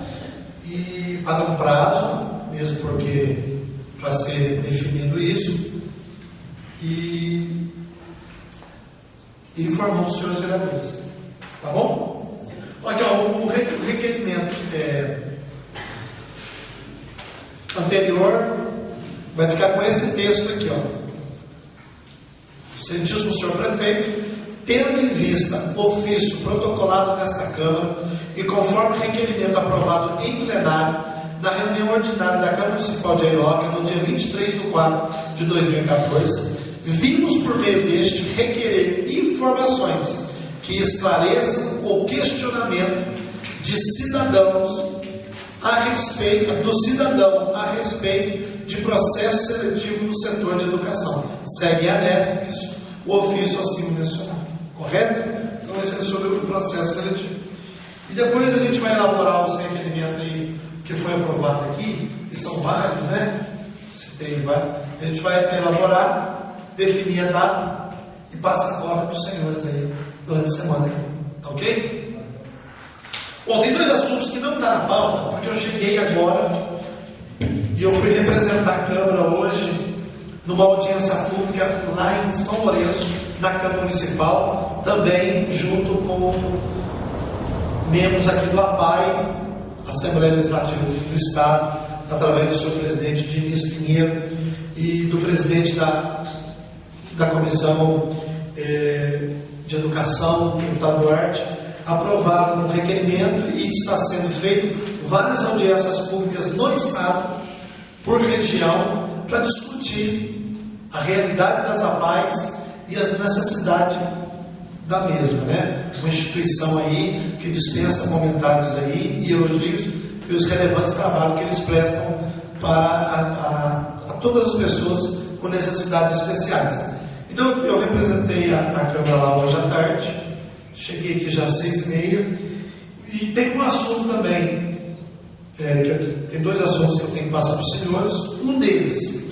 e para dar um prazo, mesmo porque para ser definido isso, e informou os senhores vereadores. Tá bom? Aqui, ó, o requerimento anterior vai ficar com esse texto aqui, ó. Excelentíssimo senhor prefeito, tendo em vista ofício protocolado nesta Câmara e conforme requerimento aprovado em plenário na reunião ordinária da Câmara Municipal de Airoca no dia 23/4/2014, vimos por meio deste requerer informações que esclareçam o questionamento de cidadãos do cidadão a respeito de processo seletivo no setor de educação. Segue anexo o ofício acima mencionado. Correto? Então esse é sobre o processo seletivo. E depois a gente vai elaborar os requerimentos aí que foi aprovado aqui, que são vários, né? Citei vários. A gente vai elaborar, definir a data e passar a cópia para os senhores aí durante a semana. Tá ok? Bom, tem dois assuntos que não estão na pauta, porque eu cheguei agora e eu fui representar a Câmara hoje numa audiência pública lá em São Lourenço, na Câmara Municipal, também junto com membros aqui do APAI, Assembleia Legislativa do Estado, através do seu presidente Diniz Pinheiro e do presidente da Comissão de Educação, deputado Duarte, aprovaram um requerimento e está sendo feito várias audiências públicas no Estado, por região, para discutir a realidade das APAIs e as necessidades da mesma, né? Uma instituição aí que dispensa comentários aí e elogios pelos relevantes trabalhos que eles prestam para a todas as pessoas com necessidades especiais. Então eu representei a Câmara lá hoje à tarde, cheguei aqui já às 6h30 e tem um assunto também, tem dois assuntos que eu tenho que passar para os senhores. Um deles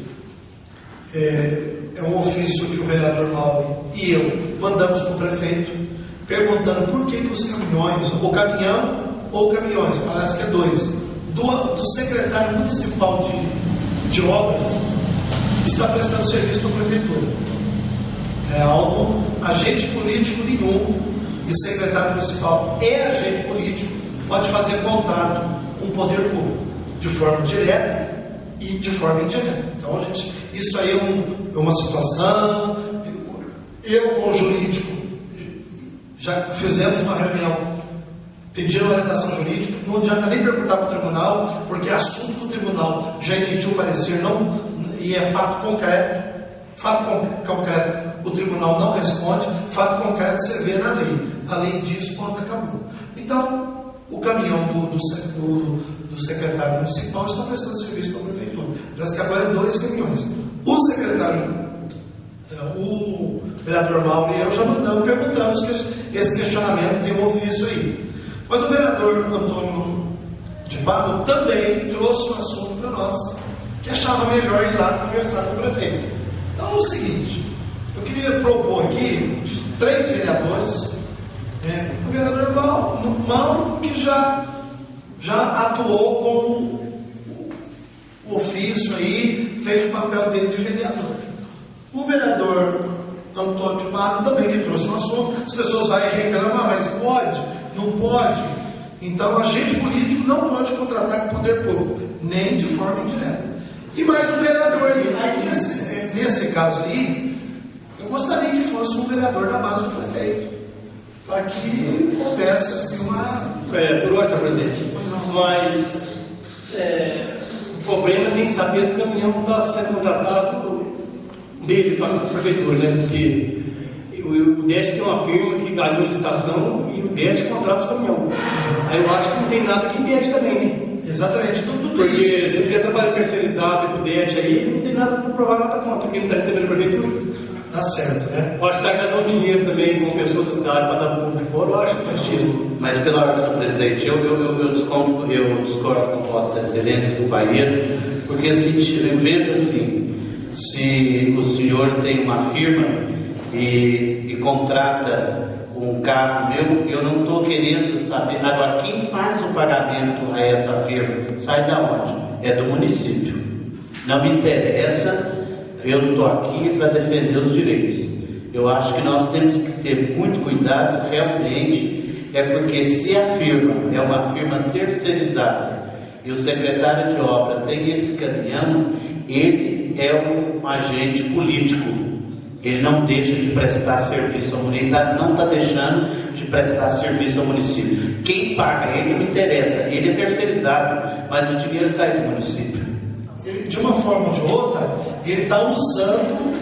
é um ofício que o vereador Mauro e eu mandamos para o prefeito, perguntando por que os caminhões, ou caminhão ou caminhões, parece que é dois, do secretário municipal de obras, está prestando serviço para a prefeitura. É algo, agente político nenhum, e secretário municipal é agente político, pode fazer contrato com o poder público, de forma direta e de forma indireta. Então, isso aí é uma situação. Eu, com o jurídico, já fizemos uma reunião, pediram orientação jurídica, não adianta nem perguntar para o tribunal, porque é assunto do tribunal, já emitiu o parecer, e é fato concreto. Fato concreto, o tribunal não responde, fato concreto você vê na lei. A lei diz, ponto, acabou. Então, o caminhão do secretário municipal está prestando serviço para a prefeitura. Parece que agora é 2 caminhões. O secretário, o vereador Mauro e eu já perguntamos esse questionamento, tem um ofício aí. Mas o vereador Antônio de Pado também trouxe um assunto para nós, que achava melhor ir lá conversar com o prefeito. Então é o seguinte, eu queria propor aqui de 3 vereadores, o vereador Mauro, que já atuou como o ofício aí, fez o papel dele de vereador. O vereador Antônio de Pado também que trouxe fosse um assunto, as pessoas vão reclamar, mas pode, não pode. Então, agente político não pode contratar com o poder público, nem de forma indireta. E mais um vereador ali. Aí, nesse caso aí, eu gostaria que fosse um vereador da base do prefeito, para que houvesse assim uma... Por ordem, presidente. Mas o problema é nem saber se o caminhão está sendo contratado dele para a prefeitura, né? Porque o DESC tem uma firma que ganhou a licitação e o DESC contrata os caminhões. Aí eu acho que não tem nada que impede também, né? Exatamente, tudo porque isso. Porque se tiver trabalho terceirizado e o DESC aí, não tem nada para provar nada contra, porque não está recebendo a prefeitura. Tá certo, né? Pode estar gastando dinheiro também com pessoa da cidade para dar público de fora, eu acho que é justiça. Mas pela ordem do presidente, eu discordo com Vossa Excelência do Bahia, porque assim, eu vejo assim, se o senhor tem uma firma e contrata um carro meu, eu não estou querendo saber. Agora, quem faz o pagamento a essa firma sai da onde? É do município. Não me interessa. Eu estou aqui para defender os direitos. Eu acho que nós temos que ter muito cuidado, realmente, porque se a firma é uma firma terceirizada e o secretário de obra tem esse caminhão, ele é um agente político. Ele não deixa de prestar serviço ao município, não está deixando de prestar serviço ao município. Quem paga ele não interessa, ele é terceirizado, mas o dinheiro sai do município. De uma forma ou de outra, ele está usando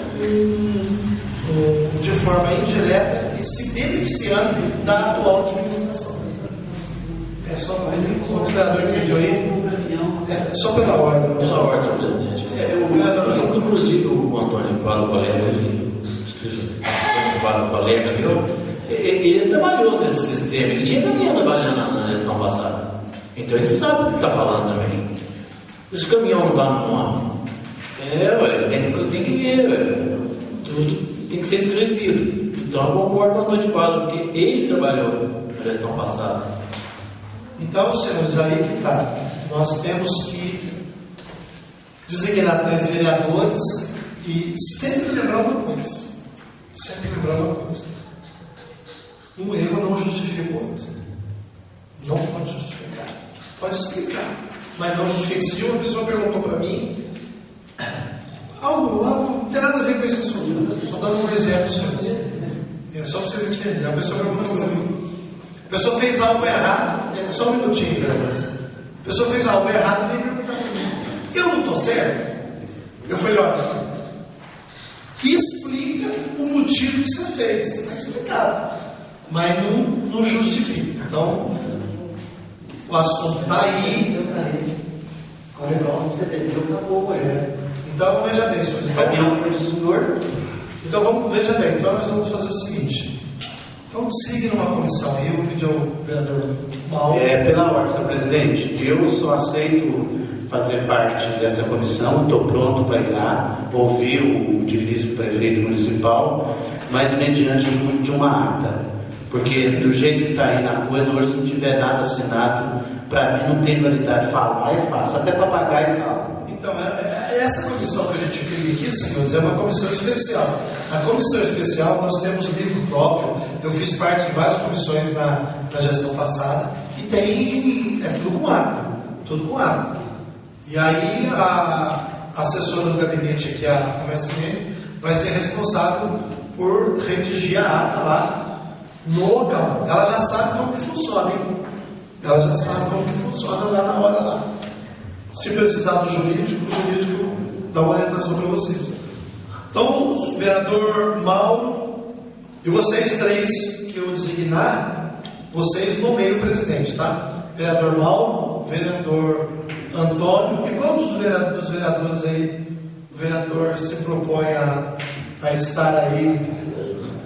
de forma indireta e se beneficiando da atual administração. É só o vereador que pediu aí. É só pela ordem. Pela ordem, presidente. Inclusive o Antônio Paulo Colega, ele trabalhou nesse sistema, ele tinha também trabalhando na gestão passada. Então ele sabe o que está falando também. Os caminhões não estão no nome. Tem que ver, tudo tem que ser esclarecido. Então eu concordo com o Antônio Paulo, porque ele trabalhou na gestão passada. Então, senhores, aí que está. Nós temos que designar 3 vereadores e sempre lembrar uma coisa. Um erro não justifica o outro. Não pode justificar. Pode explicar, mas não justifica. Se uma pessoa perguntou para mim algo não tem nada a ver com esse assunto. Só dando um exemplo, senhores. É só para vocês entenderem. A pessoa perguntou para mim. A pessoa fez algo errado. Só um minutinho, vereadores. A pessoa fez algo errado e veio perguntar para mim. Eu não estou certo? Eu falei, olha, explica o motivo que você fez. Está explicado. Mas não justifica. Então, o assunto está aí. Então, veja bem, senhores. Então, vamos, veja bem. Então, nós vamos fazer o seguinte. Então, siga numa comissão aí. Eu vou pedir ao vereador Mauro. Pela ordem, senhor presidente, eu só aceito fazer parte dessa comissão. Estou pronto para ir lá, ouvir o direito prefeito municipal, mas mediante de uma ata. Porque do jeito que está aí na coisa, hoje se não tiver nada assinado, para mim não tem validade. Falar é fácil, até papagaio fala. Então, essa comissão que a gente cria aqui, senhores, é uma comissão especial. A comissão especial, nós temos um livro próprio. Eu fiz parte de várias comissões na gestão passada e tem, tudo com ata. Tudo com ata. E aí a assessora do gabinete aqui, a Marcinene, vai ser responsável por redigir a ata lá no local. Ela já sabe como que funciona, hein? Ela já sabe como que funciona lá na hora lá. Se precisar do jurídico, o jurídico dá uma orientação para vocês. Então, o vereador Mauro e vocês 3 que eu designar, vocês nomeiam o presidente, tá? Vereador Mauro, vereador Antônio, e qual dos vereadores aí, o vereador se propõe a estar aí?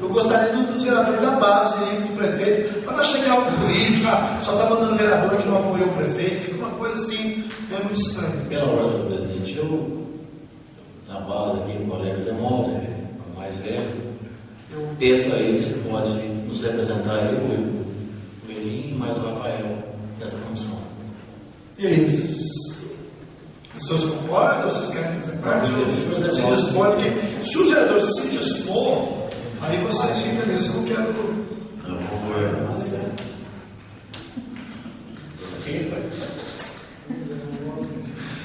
Eu gostaria dos vereadores da base aí, do prefeito, para não chegar algo político, só está mandando vereador que não apoiou o prefeito, fica uma coisa assim, muito estranha. Pela ordem do presidente, eu, na base aqui, o colega Zé Mauro, o mais velho, eu peço a ele se ele pode nos representar, o Elinho e mais o Rafael, nessa comissão. E aí, os senhores concordam? Vocês querem fazer parte? Se dispõe, porque se os vereadores se dispor Aí vocês ficam nisso, eu não quero. Eu concordo com você.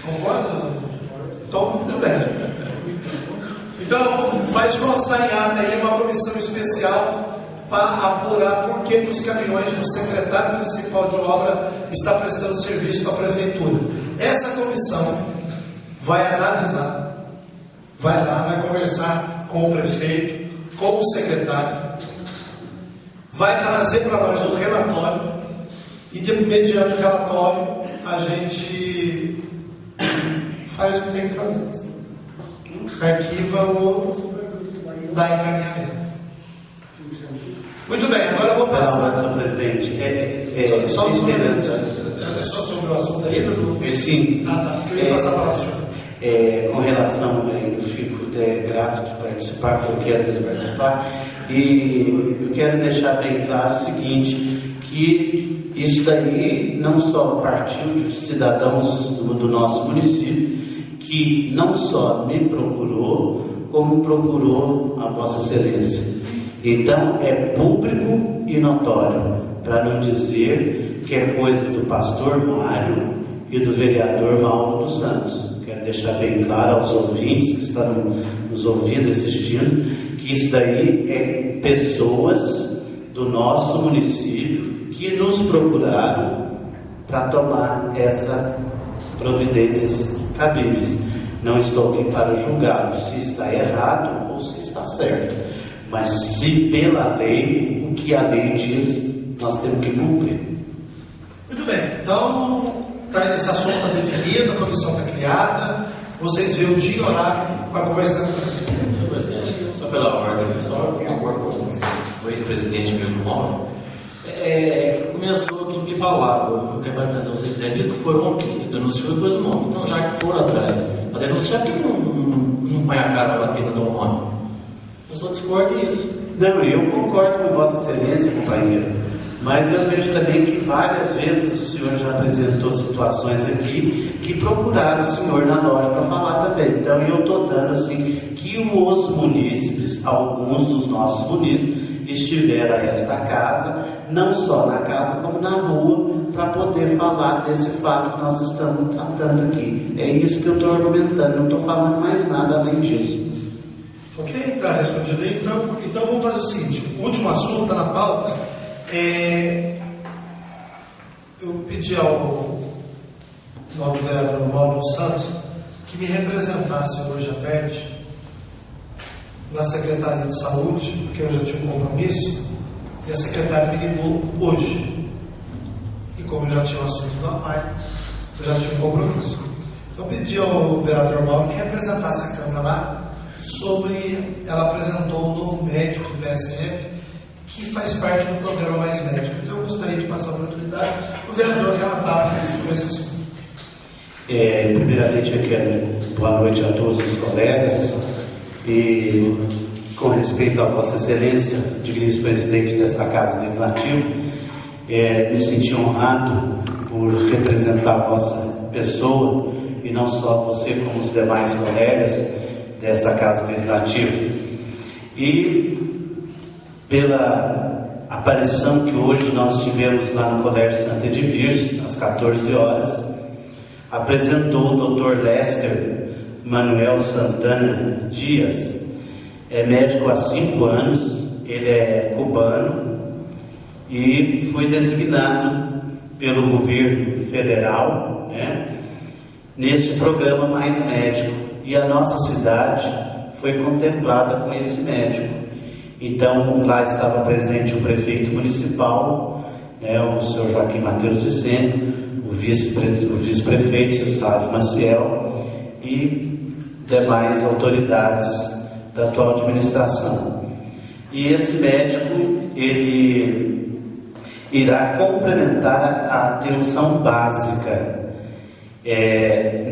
Concorda? Então, tudo bem. Então, faz constar em ata aí uma comissão especial para apurar por que os caminhões do secretário municipal de obra está prestando serviço para a prefeitura. Essa comissão vai analisar, vai lá, vai conversar com o prefeito, com o secretário, vai trazer para nós o relatório e, mediante o relatório, a gente faz o que tem que fazer. Arquiva ou dá encaminhamento. Muito bem, agora eu vou passar. Não, presidente. Só sobre o assunto aí, Dudu? Sim. Tá. Eu ia passar a palavra para o senhor. Com relação, eu fico grato de participar, porque eu quero participar, e eu quero deixar bem claro o seguinte, que isso daí não só partiu de cidadãos do nosso município, que não só me procurou, como procurou a Vossa Excelência. Então, é público e notório, para não dizer que é coisa do pastor Mário e do vereador Mauro dos Santos. Quero deixar bem claro aos ouvintes que estão nos ouvindo, assistindo, que isso daí é pessoas do nosso município que nos procuraram para tomar essa providências cabíveis. Não estou aqui para julgá-lo se está errado ou se está certo, mas se pela lei, o que a lei diz, nós temos que cumprir. Muito bem, então esse assunto está definido, a comissão está criada, vocês veem o dia e o horário para conversar com o presidente. Senhor presidente, só pela ordem, só de acordo com o ex-presidente Milton Mauro, começou tudo que falava, eu quero parabenizar vocês, que foram aqui, denunciou depois o nome. Então, já que foram atrás, para denunciar, quem não põe a cara para bater no teu nome? Eu só discordo disso. Não, eu concordo com Vossa Excelência, companheiro, mas eu vejo também que várias vezes o senhor já apresentou situações aqui que procuraram o senhor na loja para falar também. Então, eu estou dando assim, que os munícipes, alguns dos nossos munícipes, estiveram a esta casa, não só na casa como na rua, para poder falar desse fato que nós estamos tratando aqui. É isso que eu estou argumentando, não estou falando mais nada além disso. Ok? Está respondido aí. Então vamos fazer o seguinte: o último assunto está na pauta. Eu pedi ao novo vereador Mauro dos Santos que me representasse hoje à tarde na Secretaria de Saúde, porque eu já tinha um compromisso, e a secretária me ligou hoje. E como eu já tinha o assunto do APAI, eu já tinha um compromisso. Então eu pedi ao vereador Mauro que representasse a Câmara lá sobre... Ela apresentou um novo médico do PSF que faz parte do programa Mais Médico. Então eu gostaria de passar a oportunidade para o vereador relatar sobre esse assunto. Primeiramente, eu quero boa noite a todos os colegas. E com respeito a Vossa Excelência, digníssimo presidente desta Casa Legislativa, me senti honrado por representar a vossa pessoa, e não só você, como os demais colegas desta Casa Legislativa. E pela aparição que hoje nós tivemos lá no Colégio Santa Edvige, às 14 horas, apresentou o Dr. Lester Manuel Santana Dias, é médico há 5 anos, ele é cubano e foi designado pelo governo federal, nesse programa Mais Médico, e a nossa cidade foi contemplada com esse médico. Então lá estava presente o prefeito municipal, o senhor Joaquim Mateus de Sena, o vice-prefeito, o Sávio Maciel, e demais autoridades da atual administração. E esse médico, ele irá complementar a atenção básica,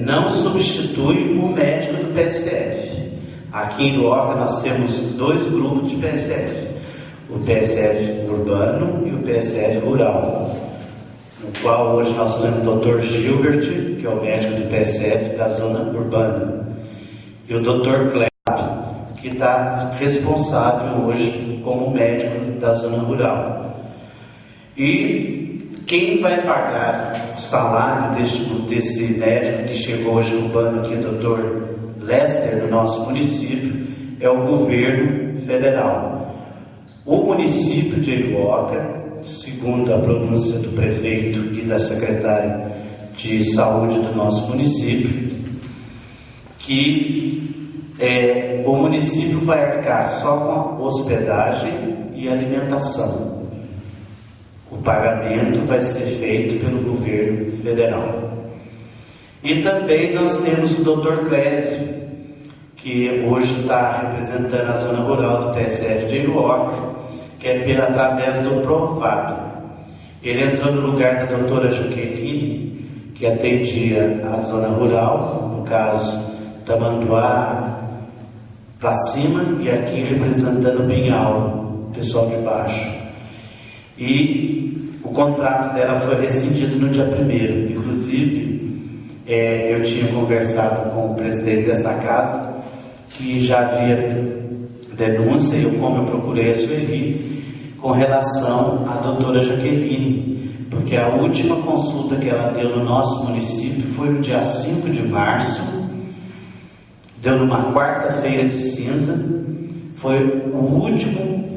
não substitui o médico do PSF. Aqui em Luoca nós temos 2 grupos de PSF, o PSF urbano e o PSF rural, no qual hoje nós temos o Dr. Gilbert, que é o médico do PSF da zona urbana, e o Dr. Cleber, que que está responsável hoje como médico da zona rural. E quem vai pagar o salário desse médico que chegou hoje ocupando aqui, o Dr. Lester, no nosso município, é o governo federal. O município de Iruoca, segundo a pronúncia do prefeito e da secretária de saúde do nosso município, que o município vai arcar só com a hospedagem e alimentação. O pagamento vai ser feito pelo governo federal. E também nós temos o Dr. Clésio, que hoje está representando a zona rural do PSF de Iruoca, que é através do Provap. Ele entrou no lugar da doutora Jaqueline, que atendia a zona rural, no caso Tamanduá para cima, e aqui representando Pinhal, pessoal de baixo. E o contrato dela foi rescindido no dia 1º. Inclusive, eu tinha conversado com o presidente dessa casa, que já havia denúncia, e como eu procurei a Sueli, com relação à doutora Jaqueline, porque a última consulta que ela deu no nosso município foi no dia 5 de março, deu numa quarta-feira de cinza, foi o último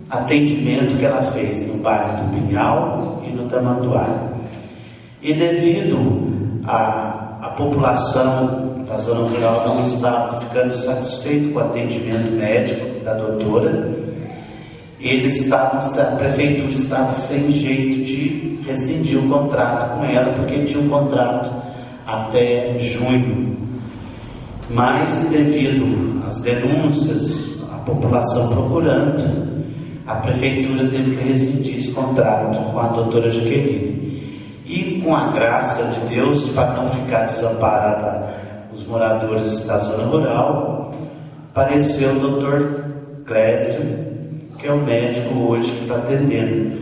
atendimento que ela fez no bairro do Pinhal e no Tamanduá. E devido à população da zona rural não estava ficando satisfeito com o atendimento médico da doutora, a prefeitura estava sem jeito de rescindir o contrato com ela, porque tinha um contrato até junho. Mas devido às denúncias, a população procurando, a prefeitura teve que rescindir esse contrato com a doutora Jaqueline. E com a graça de Deus, para não ficar desamparada os moradores da zona rural, apareceu o doutor Clésio, que é o médico hoje que está atendendo.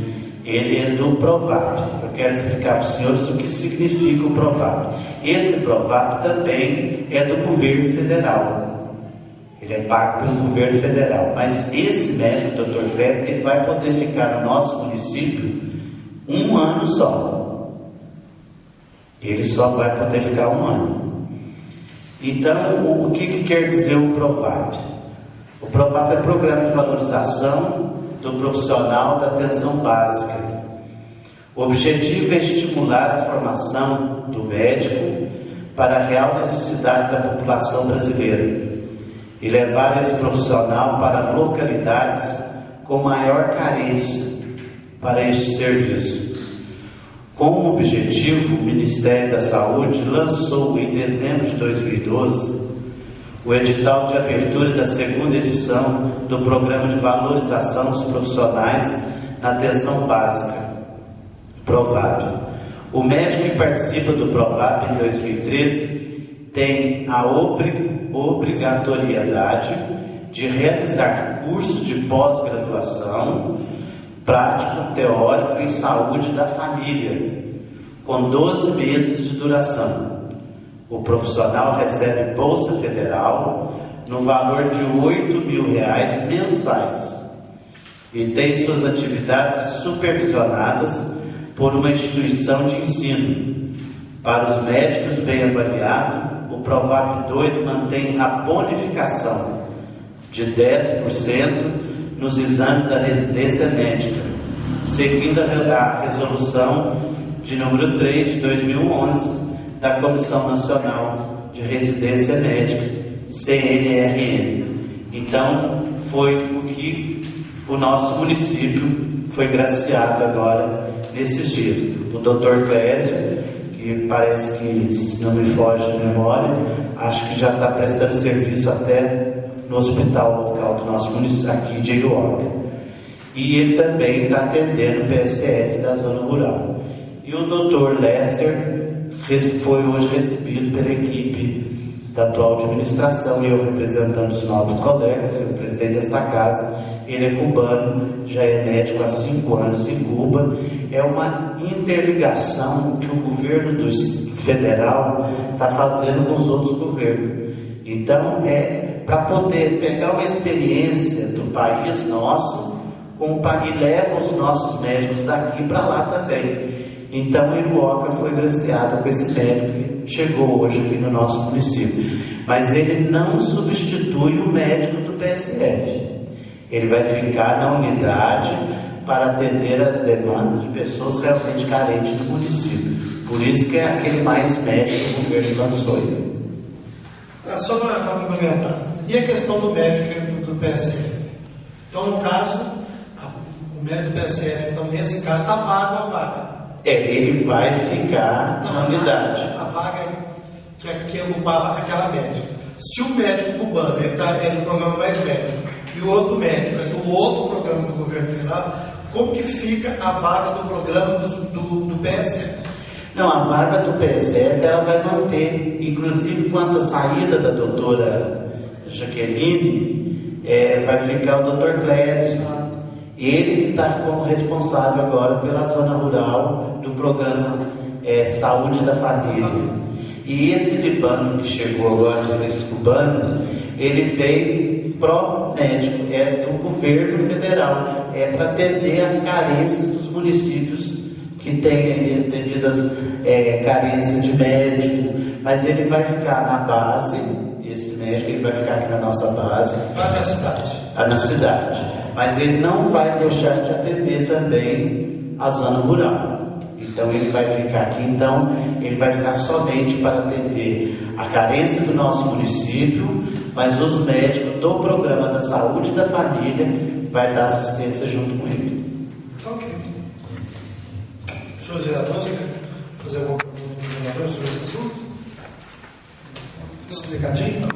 Ele é do Provap. Eu quero explicar para os senhores o que significa o Provap. Esse Provap também é do governo federal. Ele é pago pelo governo federal. Mas esse médico, o Dr. Clésio, ele vai poder ficar no nosso município 1 ano só. Ele só vai poder ficar 1 ano. Então, o que quer dizer o Provap? O Provap é o Programa de Valorização do Profissional da Atenção Básica. O objetivo é estimular a formação do médico para a real necessidade da população brasileira e levar esse profissional para localidades com maior carência para este serviço. Como objetivo, o Ministério da Saúde lançou em dezembro de 2012 o edital de abertura da 2ª edição do Programa de Valorização dos Profissionais na Atenção Básica, Provap. O médico que participa do Provap em 2013 tem a obrigatoriedade de realizar curso de pós-graduação prático teórico em saúde da família, com 12 meses de duração. O profissional recebe bolsa federal no valor de R$8.000 mensais e tem suas atividades supervisionadas por uma instituição de ensino. Para os médicos bem avaliados, o Provap 2 mantém a bonificação de 10% nos exames da residência médica, seguindo a resolução de número 3 de 2011 da Comissão Nacional de Residência Médica, CNRM. Então, foi o que o nosso município foi graciado agora nesses dias. O Dr. Clésio, que parece que, se não me foge de memória, acho que já está prestando serviço até no hospital local do nosso município, aqui de Iruoca. E ele também está atendendo o PSF da zona rural. E o Dr. Lester foi hoje recebido pela equipe da atual administração, e eu representando os novos colegas, o presidente desta casa. Ele é cubano, já é médico há 5 anos em Cuba. É uma interligação que o governo federal está fazendo com os outros governos. Então, para poder pegar uma experiência do país nosso e leva os nossos médicos daqui para lá também. Então, Iruoca foi graciado com esse médico que chegou hoje aqui no nosso município. Mas ele não substitui o médico do PSF. Ele vai ficar na unidade para atender as demandas de pessoas realmente carentes do município. Por isso que é aquele mais médico que o governo lançou. Só para complementar. E a questão do médico do PSF? Então, no caso, o médico do PSF, então, nesse caso, está vago a vaga. Ele vai ficar na unidade. A vaga que ocupava aquela médica. Se o médico cubano é no programa Mais Médico e o outro médico é do outro programa do governo federal, como que fica a vaga do programa do PSF? Não, a vaga do PSF ela vai manter, inclusive quanto à saída da doutora Jaqueline, vai ficar o doutor Clésio. Ele que está como responsável agora pela zona rural do programa Saúde da Família. E esse libano que chegou agora, esse cubano, ele veio pró-médico, do governo federal, para atender as carências dos municípios que têm devidas carências de médico, mas ele vai ficar na base, esse médico ele vai ficar aqui na nossa base. Na cidade. Na cidade. Mas ele não vai deixar de atender também a zona rural. Então ele vai ficar aqui, então ele vai ficar somente para atender a carência do nosso município, mas os médicos do programa da saúde da família vai dar assistência junto com ele. Ok. Senhores vereadores, quer fazer alguma pergunta sobre esse assunto? Explicadinho?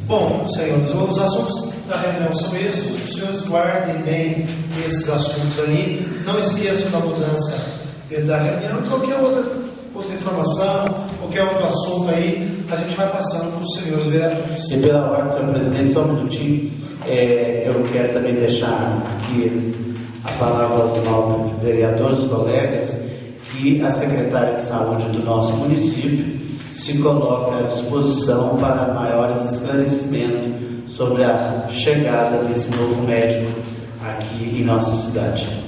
Bom, senhores, os assuntos da reunião são esses. Os senhores guardem bem esses assuntos ali. Não esqueçam da mudança da reunião. E qualquer outra informação, qualquer outro assunto aí, a gente vai passando para os senhores vereadores. E pela ordem, senhor presidente, só um minutinho. Eu quero também deixar aqui a palavra aos novos vereadores, colegas, que a secretária de saúde do nosso município se coloca à disposição para maiores esclarecimentos sobre a chegada desse novo médico aqui em nossa cidade.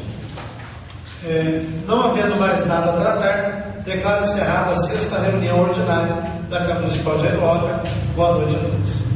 Não havendo mais nada a tratar, declaro encerrada a 6ª reunião ordinária da Câmara Municipal de Iruoca. Boa noite a todos.